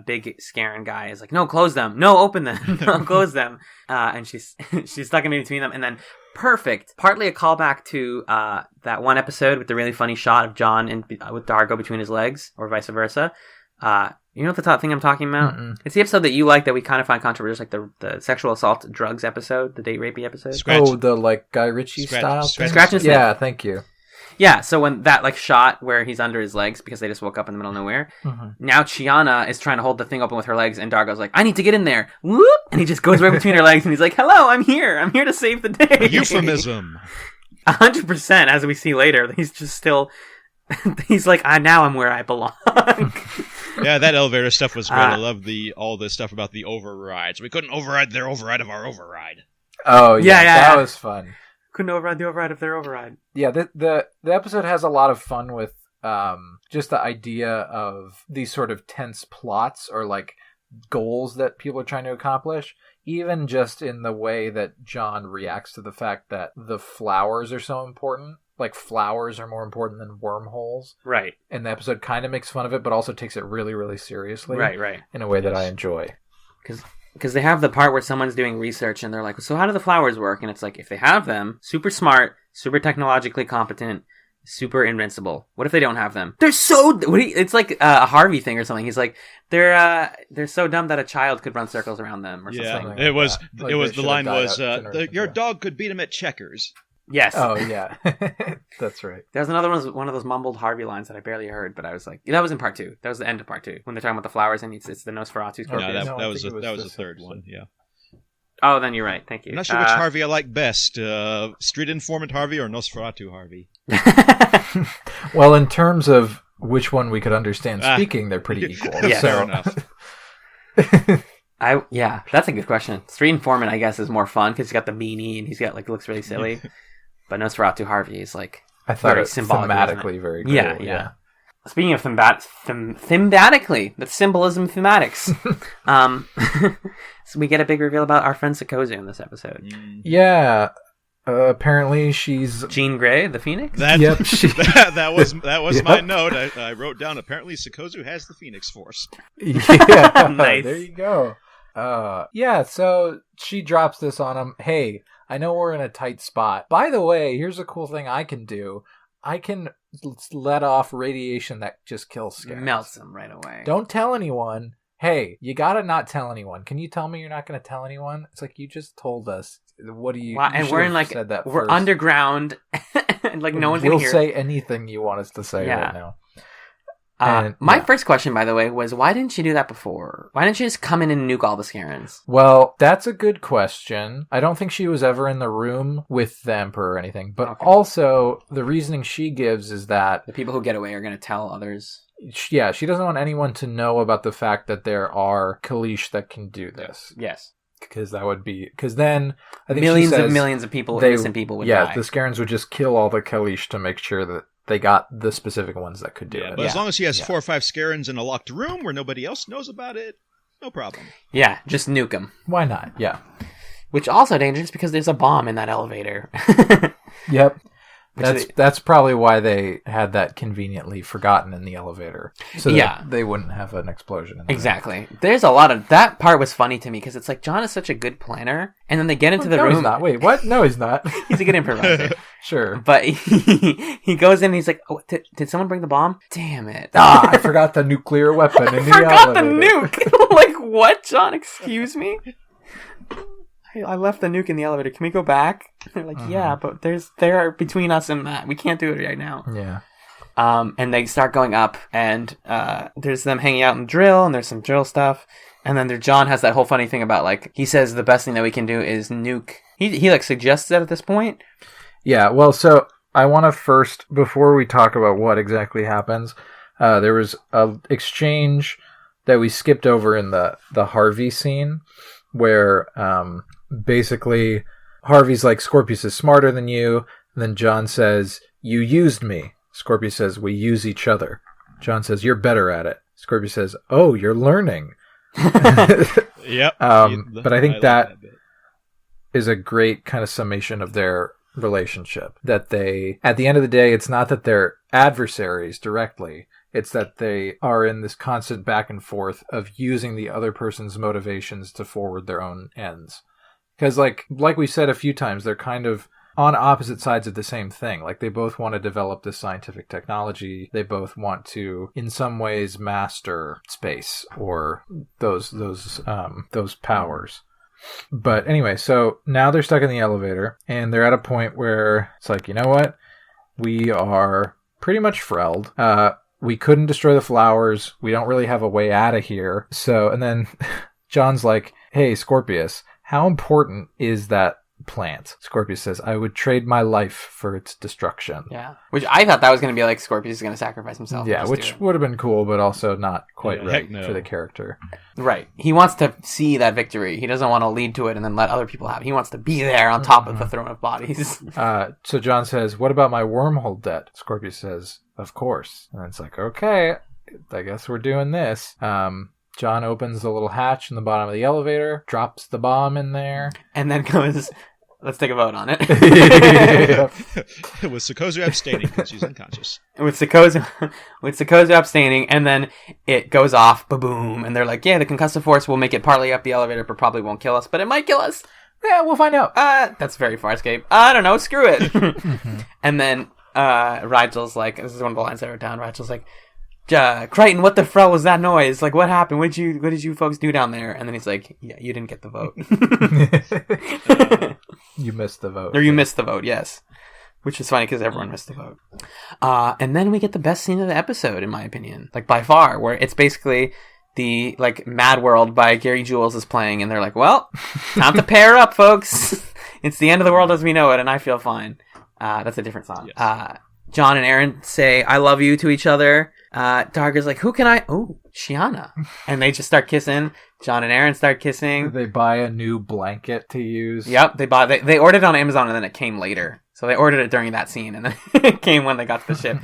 big Scaren guy is like, "No, close them. No, open them. No, close them." And she's stuck in between them, and then perfect. Partly a callback to that one episode with the really funny shot of John with Dargo between his legs, or vice versa. You know the thing I'm talking about? It's the episode that you like that we kind of find controversial, like the sexual assault drugs episode, the date rapey episode. The like Guy Ritchie style? Scratch and sniff. Yeah, thank you. Yeah, so when that like shot where he's under his legs because they just woke up in the middle of nowhere, now Chiana is trying to hold the thing open with her legs, and Dargo's like, I need to get in there. Whoop! And he just goes right between her legs, and he's like, hello, I'm here to save the day. Euphemism. 100%, as we see later. He's just still... He's like, now I'm where I belong. Yeah, that elevator stuff was great. I love all the stuff about the overrides. We couldn't override their override of our override. Oh, yeah. That was fun. Couldn't override the override of their override. Yeah, the episode has a lot of fun with just the idea of these sort of tense plots or like goals that people are trying to accomplish. Even just in the way that John reacts to the fact that the flowers are so important. Like, flowers are more important than wormholes. Right. And the episode kind of makes fun of it, but also takes it really, really seriously. Right. In a way that I enjoy. Because they have the part where someone's doing research, and they're like, so how do the flowers work? And it's like, if they have them, super smart, super technologically competent, super invincible? What if they don't have them? They're so... It's like a Harvey thing or something. He's like, they're so dumb that a child could run circles around them or something. Yeah, it was the line was, your dog could beat him at checkers. Yes. Oh, yeah. That's right. There's another one of those mumbled Harvey lines that I barely heard, but I was like, that was in part 2. That was the end of part 2. When they're talking about the flowers and it's the Nosferatu Scorpius. Yeah, that was the third one, yeah. Oh, then you're right. Thank you. I'm not sure which Harvey I like best, Street Informant Harvey or Nosferatu Harvey. Well, in terms of which one we could understand speaking, they're pretty equal. Yeah. Fair enough. That's a good question. Street Informant, I guess, is more fun because he's got the beanie and he's got looks really silly. But Nosferatu Harvey is I thought very it thematically very cool. Yeah. Speaking of thematically, that's symbolism thematics. So we get a big reveal about our friend Sikozu in this episode. Yeah. Apparently she's Jean Grey, the Phoenix. Yep, that was my note. I wrote down. Apparently, Sikozu has the Phoenix Force. Yeah, nice. There you go. Yeah. So she drops this on him. Hey, I know we're in a tight spot. By the way, here's a cool thing I can do. I can let off radiation that just kills Scarabs. Melts them right away. Don't tell anyone. Hey, you gotta not tell anyone. Can you tell me you're not gonna tell anyone? It's like, you just told us. What do you? Wow, and we're in said that we're first. Underground, and no one's gonna hear. We'll say anything you want us to say right now. My first question, by the way, was why didn't she do that before? Why didn't she just come in and nuke all the Scarens? Well, that's a good question. I don't think she was ever in the room with the Emperor or anything. But also, the reasoning she gives is that the people who get away are going to tell others. Yeah, she doesn't want anyone to know about the fact that there are Kalish that can do this. Yes. Because that would be... Because then... I think millions she says and millions of people, innocent people would die. Yeah, the Scarens would just kill all the Kalish to make sure that they got the specific ones that could do it. But as long as he has 4 or 5 Scarens in a locked room where nobody else knows about it, no problem. Yeah, just nuke them. Why not? Yeah. Which also dangerous because there's a bomb in that elevator. Yep. That's probably why they had that conveniently forgotten in the elevator. So that they wouldn't have an explosion. Exactly. There's a lot of... That part was funny to me because it's like John is such a good planner. And then they get into the room... No, he's not. Wait, what? No, he's not. He's a good improviser. Sure. But he goes in and he's like, oh, did someone bring the bomb? Damn it. I forgot the nuclear weapon in the elevator. I forgot the nuke. Like, what, John? Excuse me? I left the nuke in the elevator. Can we go back? They're like, yeah, but they're between us and that. We can't do it right now. Yeah. And they start going up, and there's them hanging out in drill, and there's some drill stuff. And then John has that whole funny thing about, he says the best thing that we can do is nuke. He suggests that at this point. Yeah, well, so I want to first, before we talk about what exactly happens, there was an exchange that we skipped over in the Harvey scene, where... basically, Harvey's like, Scorpius is smarter than you. And then John says, you used me. Scorpius says, we use each other. John says, you're better at it. Scorpius says, oh, you're learning. Yep. But I think that is a great kind of summation of their relationship. That they, at the end of the day, it's not that they're adversaries directly. It's that they are in this constant back and forth of using the other person's motivations to forward their own ends. Because, like we said a few times, they're kind of on opposite sides of the same thing. Like, they both want to develop this scientific technology. They both want to, in some ways, master space or those powers. But anyway, so now they're stuck in the elevator, and they're at a point where it's like, you know what? We are pretty much frelled. We couldn't destroy the flowers. We don't really have a way out of here. So, and then John's like, hey, Scorpius, how important is that plant? Scorpius says, I would trade my life for its destruction. Yeah. Which I thought that was going to be like Scorpius is going to sacrifice himself. Yeah, which would have been cool, but also not quite right for the character. Right. He wants to see that victory. He doesn't want to lead to it and then let other people have it. He wants to be there on top of the throne of bodies. So John says, what about my wormhole debt? Scorpius says, of course. And it's like, okay, I guess we're doing this. John opens the little hatch in the bottom of the elevator, drops the bomb in there. And then goes, let's take a vote on it. With Sikozu abstaining because she's unconscious. With Sikozu abstaining, and then it goes off, ba-boom, and they're like, yeah, the concussive force will make it partly up the elevator, but probably won't kill us, but it might kill us. Yeah, we'll find out. That's very Farscape. I don't know, screw it. And then Rygel's like, this is one of the lines I wrote down. Rygel's like, Crichton, what the fro was that noise? Like, what happened? What did you folks do down there? And then he's like, yeah, you didn't get the vote. You missed the vote. Or you missed the vote, yes. Which is funny because everyone missed the vote. And then we get the best scene of the episode, in my opinion. Like, by far, where it's basically the, like, Mad World by Gary Jules is playing, and they're like, well, time to pair up, folks. It's the end of the world as we know it, and I feel fine. That's a different song. Yes. John and Aaron say, I love you to each other. Darga's like, who can I? Oh, Shiana. And they just start kissing. John and Aaron start kissing. They buy a new blanket to use. Yep, they ordered it on Amazon and then it came later. So they ordered it during that scene and then it came when they got to the ship.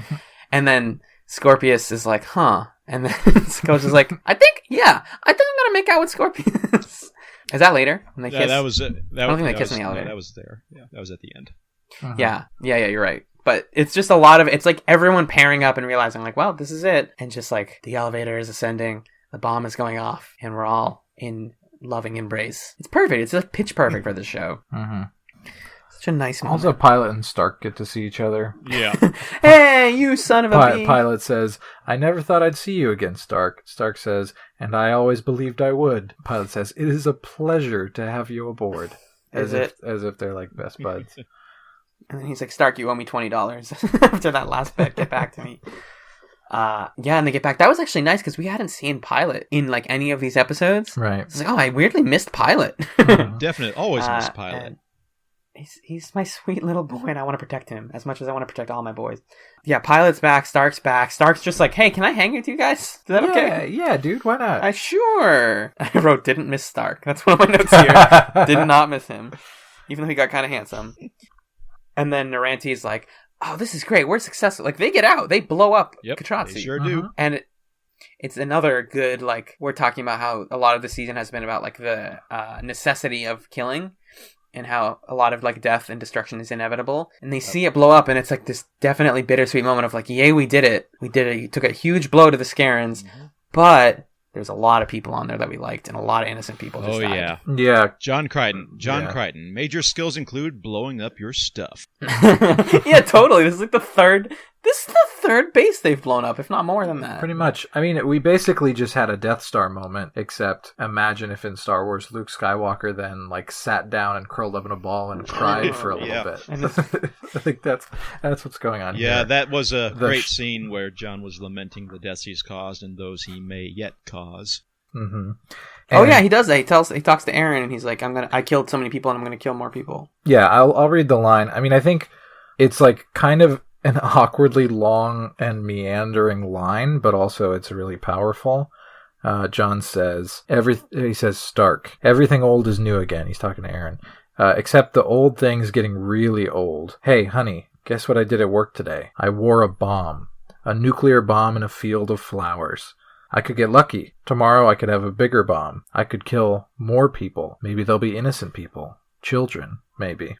And then Scorpius is like, huh. And then Coach is like, I think I'm gonna make out with Scorpius. Is that later? When they kiss? That was it. I don't think they kiss in the elevator. That was there. Yeah, that was at the end. Uh-huh. Yeah, you're right. But it's just a lot of, it's like everyone pairing up and realizing like, well, this is it. And just like the elevator is ascending, the bomb is going off, and we're all in loving embrace. It's perfect. It's like pitch perfect for this show. Mm-hmm. Such a nice moment. Also, Pilot and Stark get to see each other. Yeah. Hey, you son of a bee. Pilot says, I never thought I'd see you again, Stark. Stark says, and I always believed I would. Pilot says, it is a pleasure to have you aboard. As if they're like best buds. And then he's like, Stark, you owe me $20 after that last bet. Get back to me. And they get back. That was actually nice because we hadn't seen Pilot in like any of these episodes. Right. It's like, oh, I weirdly missed Pilot. Definitely. Always missed Pilot. He's my sweet little boy and I want to protect him as much as I want to protect all my boys. Yeah, Pilot's back. Stark's back. Stark's just like, hey, can I hang with you guys? Is that okay? Yeah, dude. Why not? Sure. I wrote, didn't miss Stark. That's one of my notes here. Did not miss him. Even though he got kind of handsome. And then Noranti's like, oh, this is great. We're successful. Like, they get out. They blow up Katratzi. They sure do. And it's another good, like, we're talking about how a lot of the season has been about, like, the necessity of killing and how a lot of, like, death and destruction is inevitable. And they see it blow up, and it's, like, this definitely bittersweet moment of, like, yay, we did it. We did it. You took a huge blow to the Scarens, but there's a lot of people on there that we liked, and a lot of innocent people just died. Yeah. John Crichton. Major skills include blowing up your stuff. Yeah, totally. This is the third base they've blown up, if not more than that. Pretty much. I mean, we basically just had a Death Star moment, except imagine if in Star Wars Luke Skywalker then like sat down and curled up in a ball and cried for a little bit. I think that's what's going on here. Yeah, that was a great scene where John was lamenting the deaths he's caused and those he may yet cause. Mm-hmm. He does that. He talks to Aaron and he's like, I killed so many people and I'm going to kill more people. Yeah, I'll read the line. I mean, I think it's like kind of an awkwardly long and meandering line, but also it's really powerful. John says, he says, Stark, everything old is new again. He's talking to Aaron. Except the old thing's getting really old. Hey, honey, guess what I did at work today? I wore a bomb. A nuclear bomb in a field of flowers. I could get lucky. Tomorrow I could have a bigger bomb. I could kill more people. Maybe they'll be innocent people. Children, maybe. ...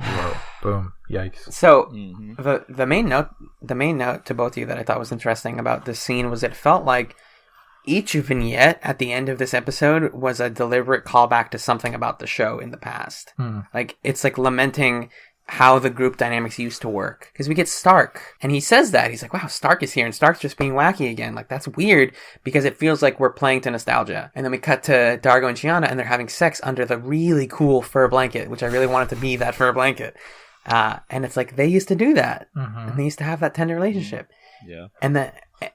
Whoa. Boom. Yikes. So the main note to both of you that I thought was interesting about this scene was it felt like each vignette at the end of this episode was a deliberate callback to something about the show in the past. Like it's like lamenting how the group dynamics used to work. Because we get Stark, and he says that. He's like, wow, Stark is here, and Stark's just being wacky again. Like, that's weird, because it feels like we're playing to nostalgia. And then we cut to Dargo and Shiana, and they're having sex under the really cool fur blanket, which I really wanted to be that fur blanket. And it's like, they used to do that. And they used to have that tender relationship. Yeah.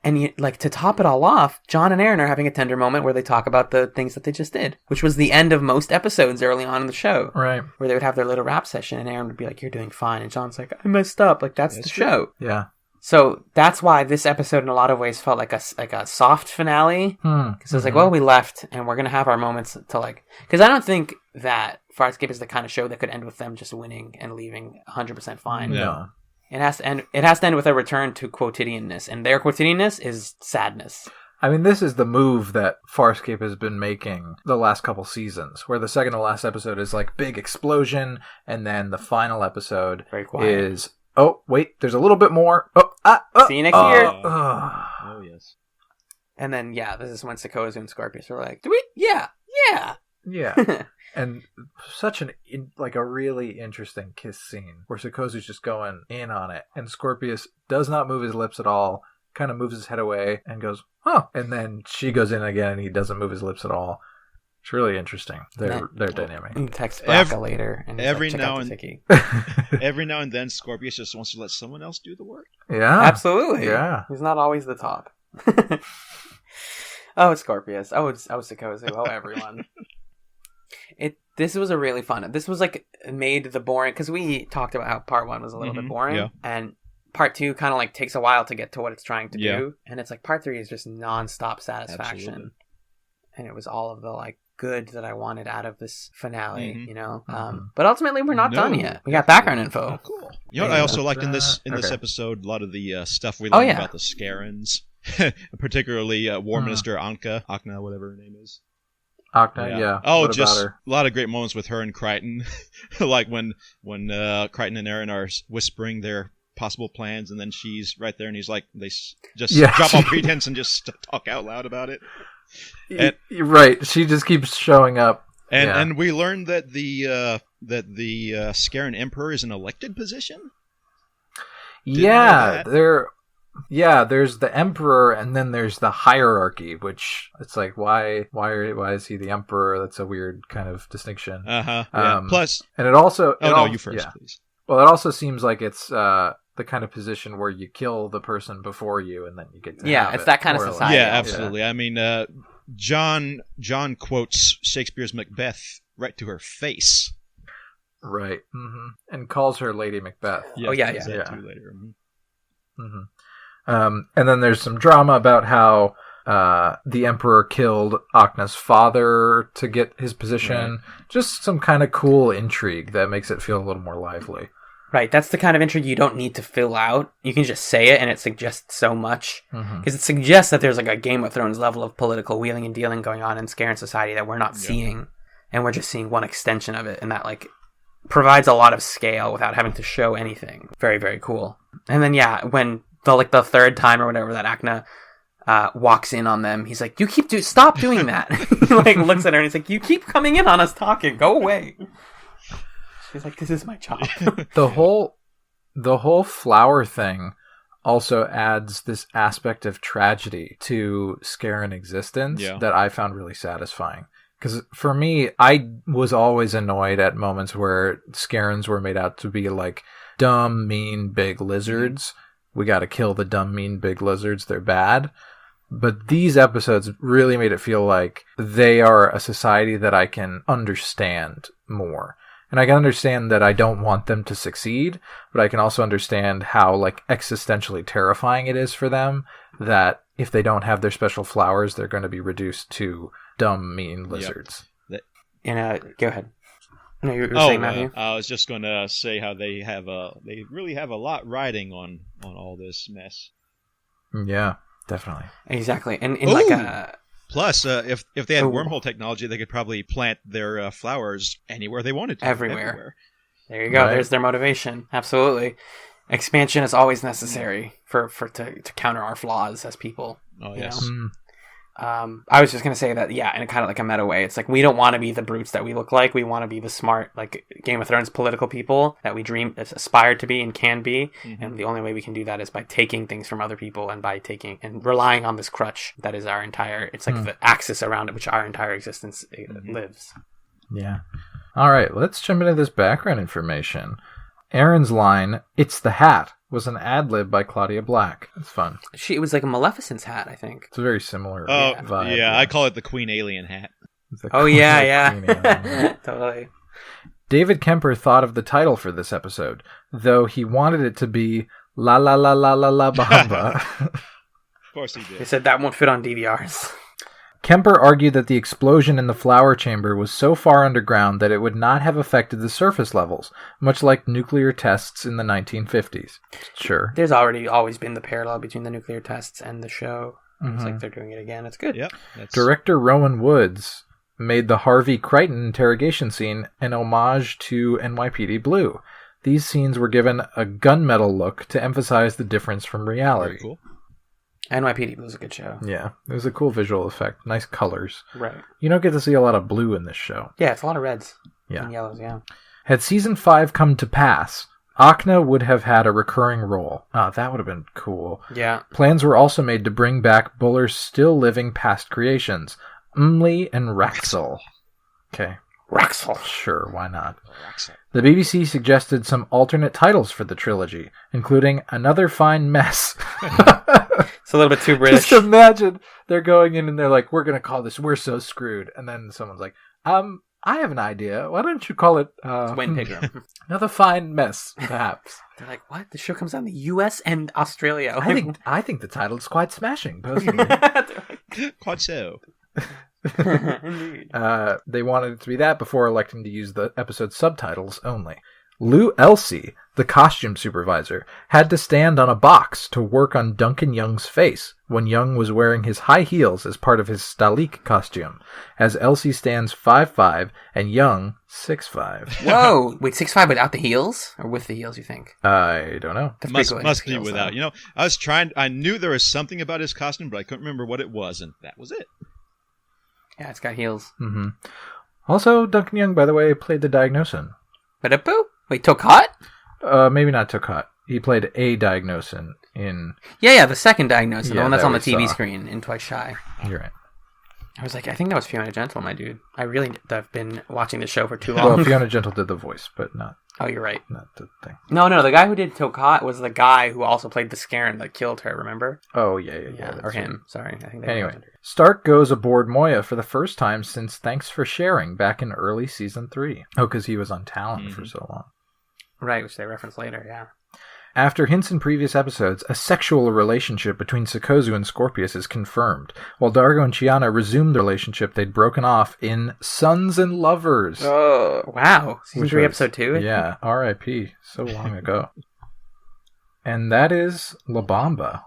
And you, like, to top it all off, John and Aaron are having a tender moment where they talk about the things that they just did, which was the end of most episodes early on in the show. Right. Where they would have their little rap session and Aaron would be like, you're doing fine. And John's like, I messed up. Like, that's the show. Yeah. So that's why this episode in a lot of ways felt like a soft finale. Because it was like, well, we left and we're going to have our moments to like, because I don't think that Farscape is the kind of show that could end with them just winning and leaving 100% fine. No. It has to end with a return to quotidianness, and their quotidianness is sadness. I mean, this is the move that Farscape has been making the last couple seasons, where the second to last episode is like big explosion, and then the final episode very quiet. Is, oh, wait, there's a little bit more. See you next year. Oh, yes. And then, this is when Sikozu and Scorpius are like, do we? Yeah. Yeah. And such a really interesting kiss scene where Sikozu's just going in on it, and Scorpius does not move his lips at all, kind of moves his head away and goes, huh. And then she goes in again and he doesn't move his lips at all. It's really interesting. Their dynamic. Text Braca later, and every like, now and then, Scorpius just wants to let someone else do the work. Yeah, absolutely. Yeah, he's not always the top. Oh, it's Scorpius. Oh, it's Sikozu. Oh, everyone. This was a really fun. This was like made the boring, because we talked about how part 1 was a little bit boring, and part 2 kind of like takes a while to get to what it's trying to do, and it's like part 3 is just nonstop satisfaction. Absolutely. And it was all of the like good that I wanted out of this finale, you know. But ultimately, we're not done yet. We got background info. Oh, cool. You know what I also liked in this episode? A lot of the stuff we learned about the Scarens, particularly War Minister Akna, whatever her name is. Akna, yeah. Oh, what just about her? A lot of great moments with her and Crichton, like when Crichton and Eren are whispering their possible plans, and then she's right there, and he's like, they just drop all pretense and just talk out loud about it. And, right, she just keeps showing up, and we learned that the Scaran Emperor is an elected position. There's the Emperor, and then there's the hierarchy, which it's like, why is he the Emperor? That's a weird kind of distinction. Plus, and it also you first, please. Well, it also seems like it's the kind of position where you kill the person before you, and then you get to have it's that kind of society. Yeah, absolutely. I mean, John quotes Shakespeare's Macbeth right to her face. Right, and calls her Lady Macbeth. Yeah, too later. And then there's some drama about how the Emperor killed Akna's father to get his position. Right. Just some kind of cool intrigue that makes it feel a little more lively. Right, that's the kind of intrigue you don't need to fill out. You can just say it, and it suggests so much. Because it suggests that there's like a Game of Thrones level of political wheeling and dealing going on in Scaran society that we're not seeing. And we're just seeing one extension of it. And that like provides a lot of scale without having to show anything. Very, very cool. And then, when the third time or whatever that Akna walks in on them, he's like, stop doing that. He like looks at her and he's like, you keep coming in on us talking, go away. She's like, this is my job. The whole flower thing also adds this aspect of tragedy to Scaran existence that I found really satisfying. Because for me, I was always annoyed at moments where Scarans were made out to be like dumb, mean, big lizards. We gotta kill the dumb, mean, big lizards. They're bad. But these episodes really made it feel like they are a society that I can understand more. And I can understand that I don't want them to succeed, but I can also understand how like existentially terrifying it is for them that if they don't have their special flowers, they're going to be reduced to dumb, mean lizards. And go ahead. No, you were saying, Matthew? I was just going to say how they really have a lot riding on all this mess. Yeah, definitely. Exactly. And plus, if they had wormhole technology, they could probably plant their flowers anywhere they wanted to. Everywhere. There you go. Right. There's their motivation. Absolutely. Expansion is always necessary to counter our flaws as people. Oh, yes. I was just going to say that, in a kind of like a meta way. It's like we don't want to be the brutes that we look like. We want to be the smart, like Game of Thrones political people that we aspire to be and can be. And the only way we can do that is by taking things from other people and by taking and relying on this crutch that is our entire, it's like the axis around it, which our entire existence lives. Yeah. All right, let's jump into this background information. Eren's line, "It's the hat," was an ad-lib by Claudia Black. It's fun. It was like a Maleficent's hat, I think. It's a very similar vibe. Yeah, I call it the Queen Alien hat. Yeah. Totally. David Kemper thought of the title for this episode, though he wanted it to be La La La La La La Bahamba. Of course he did. He said that won't fit on DVRs. Kemper argued that the explosion in the flower chamber was so far underground that it would not have affected the surface levels, much like nuclear tests in the 1950s. Sure. There's always been the parallel between the nuclear tests and the show. It's like they're doing it again. It's good. Yep. Director Rowan Woods made the Harvey Crichton interrogation scene an homage to NYPD Blue. These scenes were given a gunmetal look to emphasize the difference from reality. Very cool. NYPD Blue is a good show. Yeah, it was a cool visual effect. Nice colors. Right. You don't get to see a lot of blue in this show. Yeah, it's a lot of reds and yellows, yeah. Had Season 5 come to pass, Akna would have had a recurring role. Oh, that would have been cool. Yeah. Plans were also made to bring back Buller's still living past creations, Umli and Rygel. Okay. Rygel. Sure, why not? The BBC suggested some alternate titles for the trilogy, including Another Fine Mess. It's a little bit too British. Just imagine they're going in and they're like, we're going to call this We're So Screwed. And then someone's like, I have an idea. Why don't you call it... Wayne Pigrum. Another Fine Mess, perhaps. They're like, what? The show comes out in the US and Australia. I think the title is quite smashing, personally. Quite so. Indeed. They wanted it to be that before electing to use the episode's subtitles only. Lou Elsey, the costume supervisor, had to stand on a box to work on Duncan Young's face when Young was wearing his high heels as part of his Stalik costume, as Elsey stands 5'5" and Young 6'5". Whoa! Wait, 6'5" without the heels? Or with the heels, you think? I don't know. Must be without. Though. You know, I knew there was something about his costume, but I couldn't remember what it was, and that was it. Yeah, it's got heels. Mm-hmm. Also, Duncan Young, by the way, played the Diagnosin. Ba-da-boo? Wait, Tokhat? Maybe not Tokhat. He played a Diagnosin in... Yeah, the second Diagnosin, the one that's that on the we TV saw. screen in Twice Shy. You're right. I was like, I think that was Fiona Gentle, my dude. I've been watching the show for too long. Well, Fiona Gentle did the voice, but not... Oh, you're right. Not the thing. No, the guy who did Tokhat was the guy who also played the Scaran that killed her, remember? Oh, yeah. Or him, sorry. I think anyway, Stark goes aboard Moya for the first time since Thanks for Sharing back in early Season 3. Oh, because he was on Talon for so long. Right, which they reference later, yeah. After hints in previous episodes, a sexual relationship between Sikozu and Scorpius is confirmed, while Dargo and Chiana resume the relationship they'd broken off in Sons and Lovers. Oh, wow. Season 3, Episode 2? Yeah, R.I.P. So long ago. And that is La Bamba.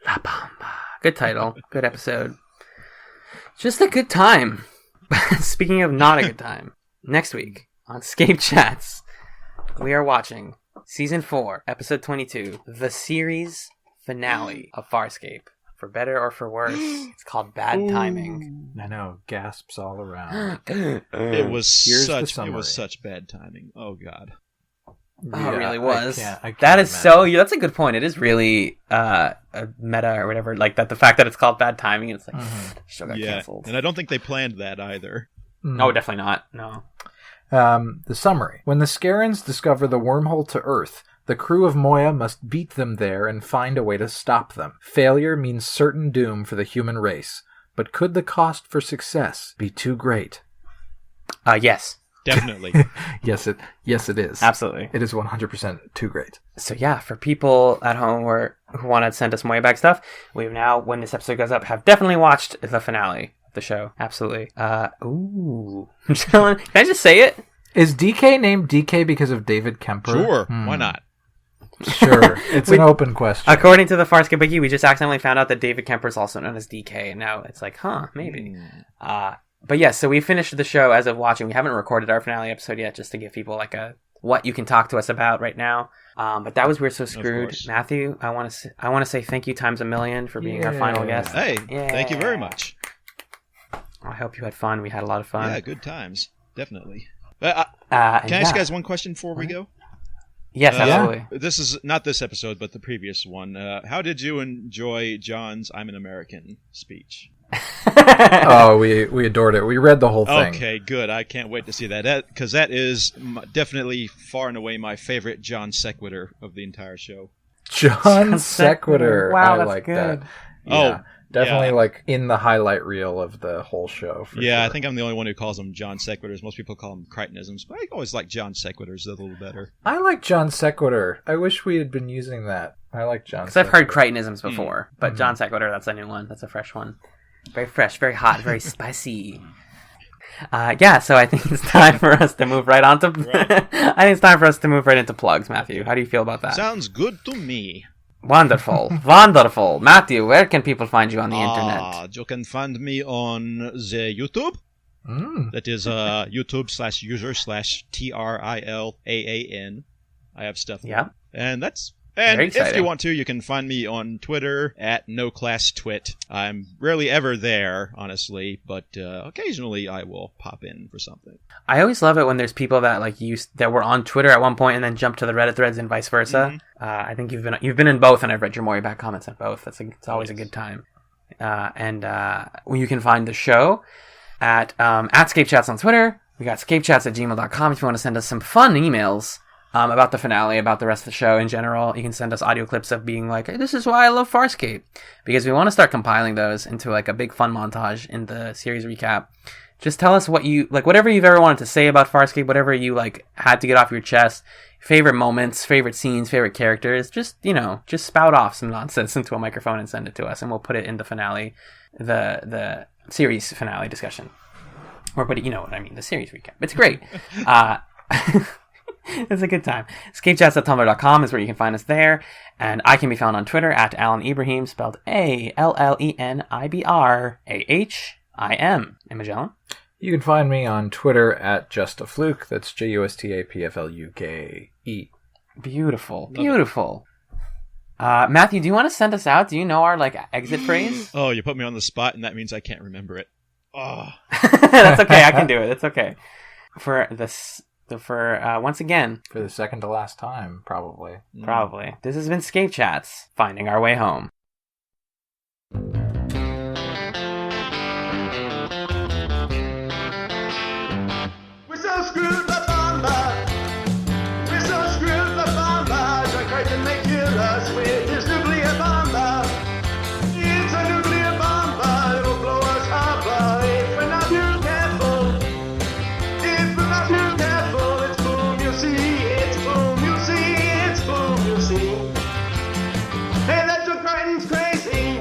La Bamba. Good title. Good episode. Just a good time. Speaking of not a good time, next week on ScapeChatz, we are watching Season 4, Episode 22, the series finale of Farscape. For better or for worse, it's called Bad Timing. I know, gasps all around. It was such bad timing. Oh, God. Oh, it really was. I can't that is imagine. that's a good point. It is really a meta or whatever. Like that, the fact that it's called Bad Timing, it's like, the show got canceled. And I don't think they planned that either. No, definitely not. No. The summary. When the Scarans discover the wormhole to Earth, the crew of Moya must beat them there and find a way to stop them. Failure means certain doom for the human race. But could the cost for success be too great? Yes. Definitely. Yes, it is. Absolutely. It is 100% too great. So yeah, for people at home who want to send us Moyabag stuff, we've now, when this episode goes up, have definitely watched the finale of the show. Absolutely. Ooh. Can I just say it? Is DK named DK because of David Kemper? Sure. Why not? Sure. It's an open question. According to the Farscape Wiki, we just accidentally found out that David Kemper is also known as DK, and now it's like, maybe. But yeah, so we finished the show as of watching. We haven't recorded our finale episode yet, just to give people like what you can talk to us about right now. But that was We're So Screwed. Matthew, I want to say thank you times a million for being our final guest. Hey, thank you very much. I hope you had fun. We had a lot of fun. Yeah, good times. Definitely. Can I ask you guys one question before we go? Yes, absolutely. This is not this episode, but the previous one. How did you enjoy John's "I'm an American" speech? Oh, we adored it. We read the whole thing. Okay, good. I can't wait to see that because that is definitely far and away my favorite John sequitur of the entire show. John sequitur. Wow, I that's like good. that. Yeah, definitely like in the highlight reel of the whole show. For sure. I think I'm the only one who calls them John sequiturs. Most people call them Crichtonisms, but I always like John sequiturs a little better. I like John sequitur. I wish we had been using that. I like John. Because I've heard Crichtonisms before, but John sequitur, that's a new one. That's a fresh one. Very fresh, very hot, very spicy. So I think it's time for us to move right on to... I think it's time for us to move right into plugs, Matthew. How do you feel about that? Sounds good to me. Wonderful. Wonderful. Matthew, where can people find you on the internet? You can find me on the YouTube. That is YouTube/user/TRILAAN. I have stuff. Yeah. And that's And if you want to, you can find me on Twitter at NoClassTwit. I'm rarely ever there, honestly, but occasionally I will pop in for something. I always love it when there's people that that were on Twitter at one point and then jump to the Reddit threads and vice versa. I think you've been in both, and I've read your Moyabag comments on both. It's always a good time. And you can find the show at ScapeChatz on Twitter. We got ScapeChatz@gmail.com if you want to send us some fun emails about the finale, about the rest of the show in general. You can send us audio clips of being like, hey, this is why I love Farscape. Because we want to start compiling those into like a big fun montage in the series recap. Just tell us what you, like, whatever you've ever wanted to say about Farscape, whatever you, like, had to get off your chest, favorite moments, favorite scenes, favorite characters, just spout off some nonsense into a microphone and send it to us, and we'll put it in the finale, the series finale discussion. Or put it, you know what I mean, the series recap. It's great. It's a good time. ScapeChatz.tumblr.com is where you can find us there. And I can be found on Twitter at Alan Ibrahim, spelled ALLENIBRAHIM. And Magellan? You can find me on Twitter at JustAFluke. That's JUSTAPFLUKE. Beautiful. Beautiful. Matthew, do you want to send us out? Do you know our exit phrase? Oh, you put me on the spot, and that means I can't remember it. Oh. That's okay. I can do it. It's okay. Once again, for the second to last time, probably. This has been ScapeChatz, finding our way home. We're so screwed, the bomber. We're so screwed, the bomber. They're trying to make us with his nuclear bomber. It's a nuclear bomber. It'll blow us up if we're not too careful. If we're not too careful, it's boom, you'll see. It's boom, you'll see. It's boom, you'll see. Hey, that Joe Crichton's crazy.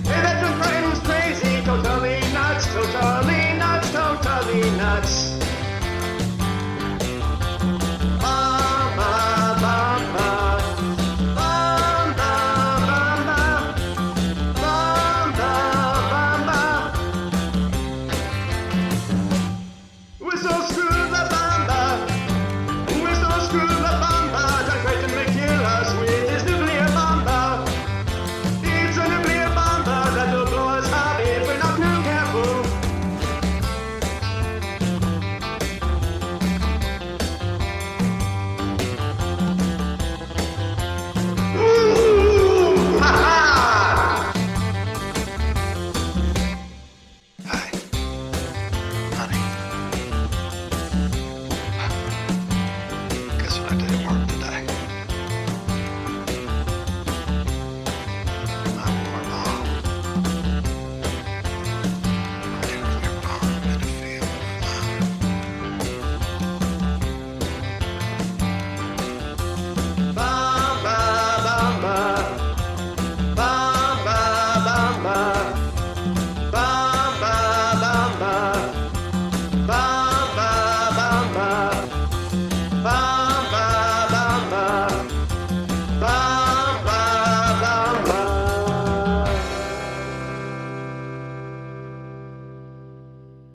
Hey, that Joe Crichton's crazy. Totally nuts, totally nuts, totally nuts. We're so screwed, the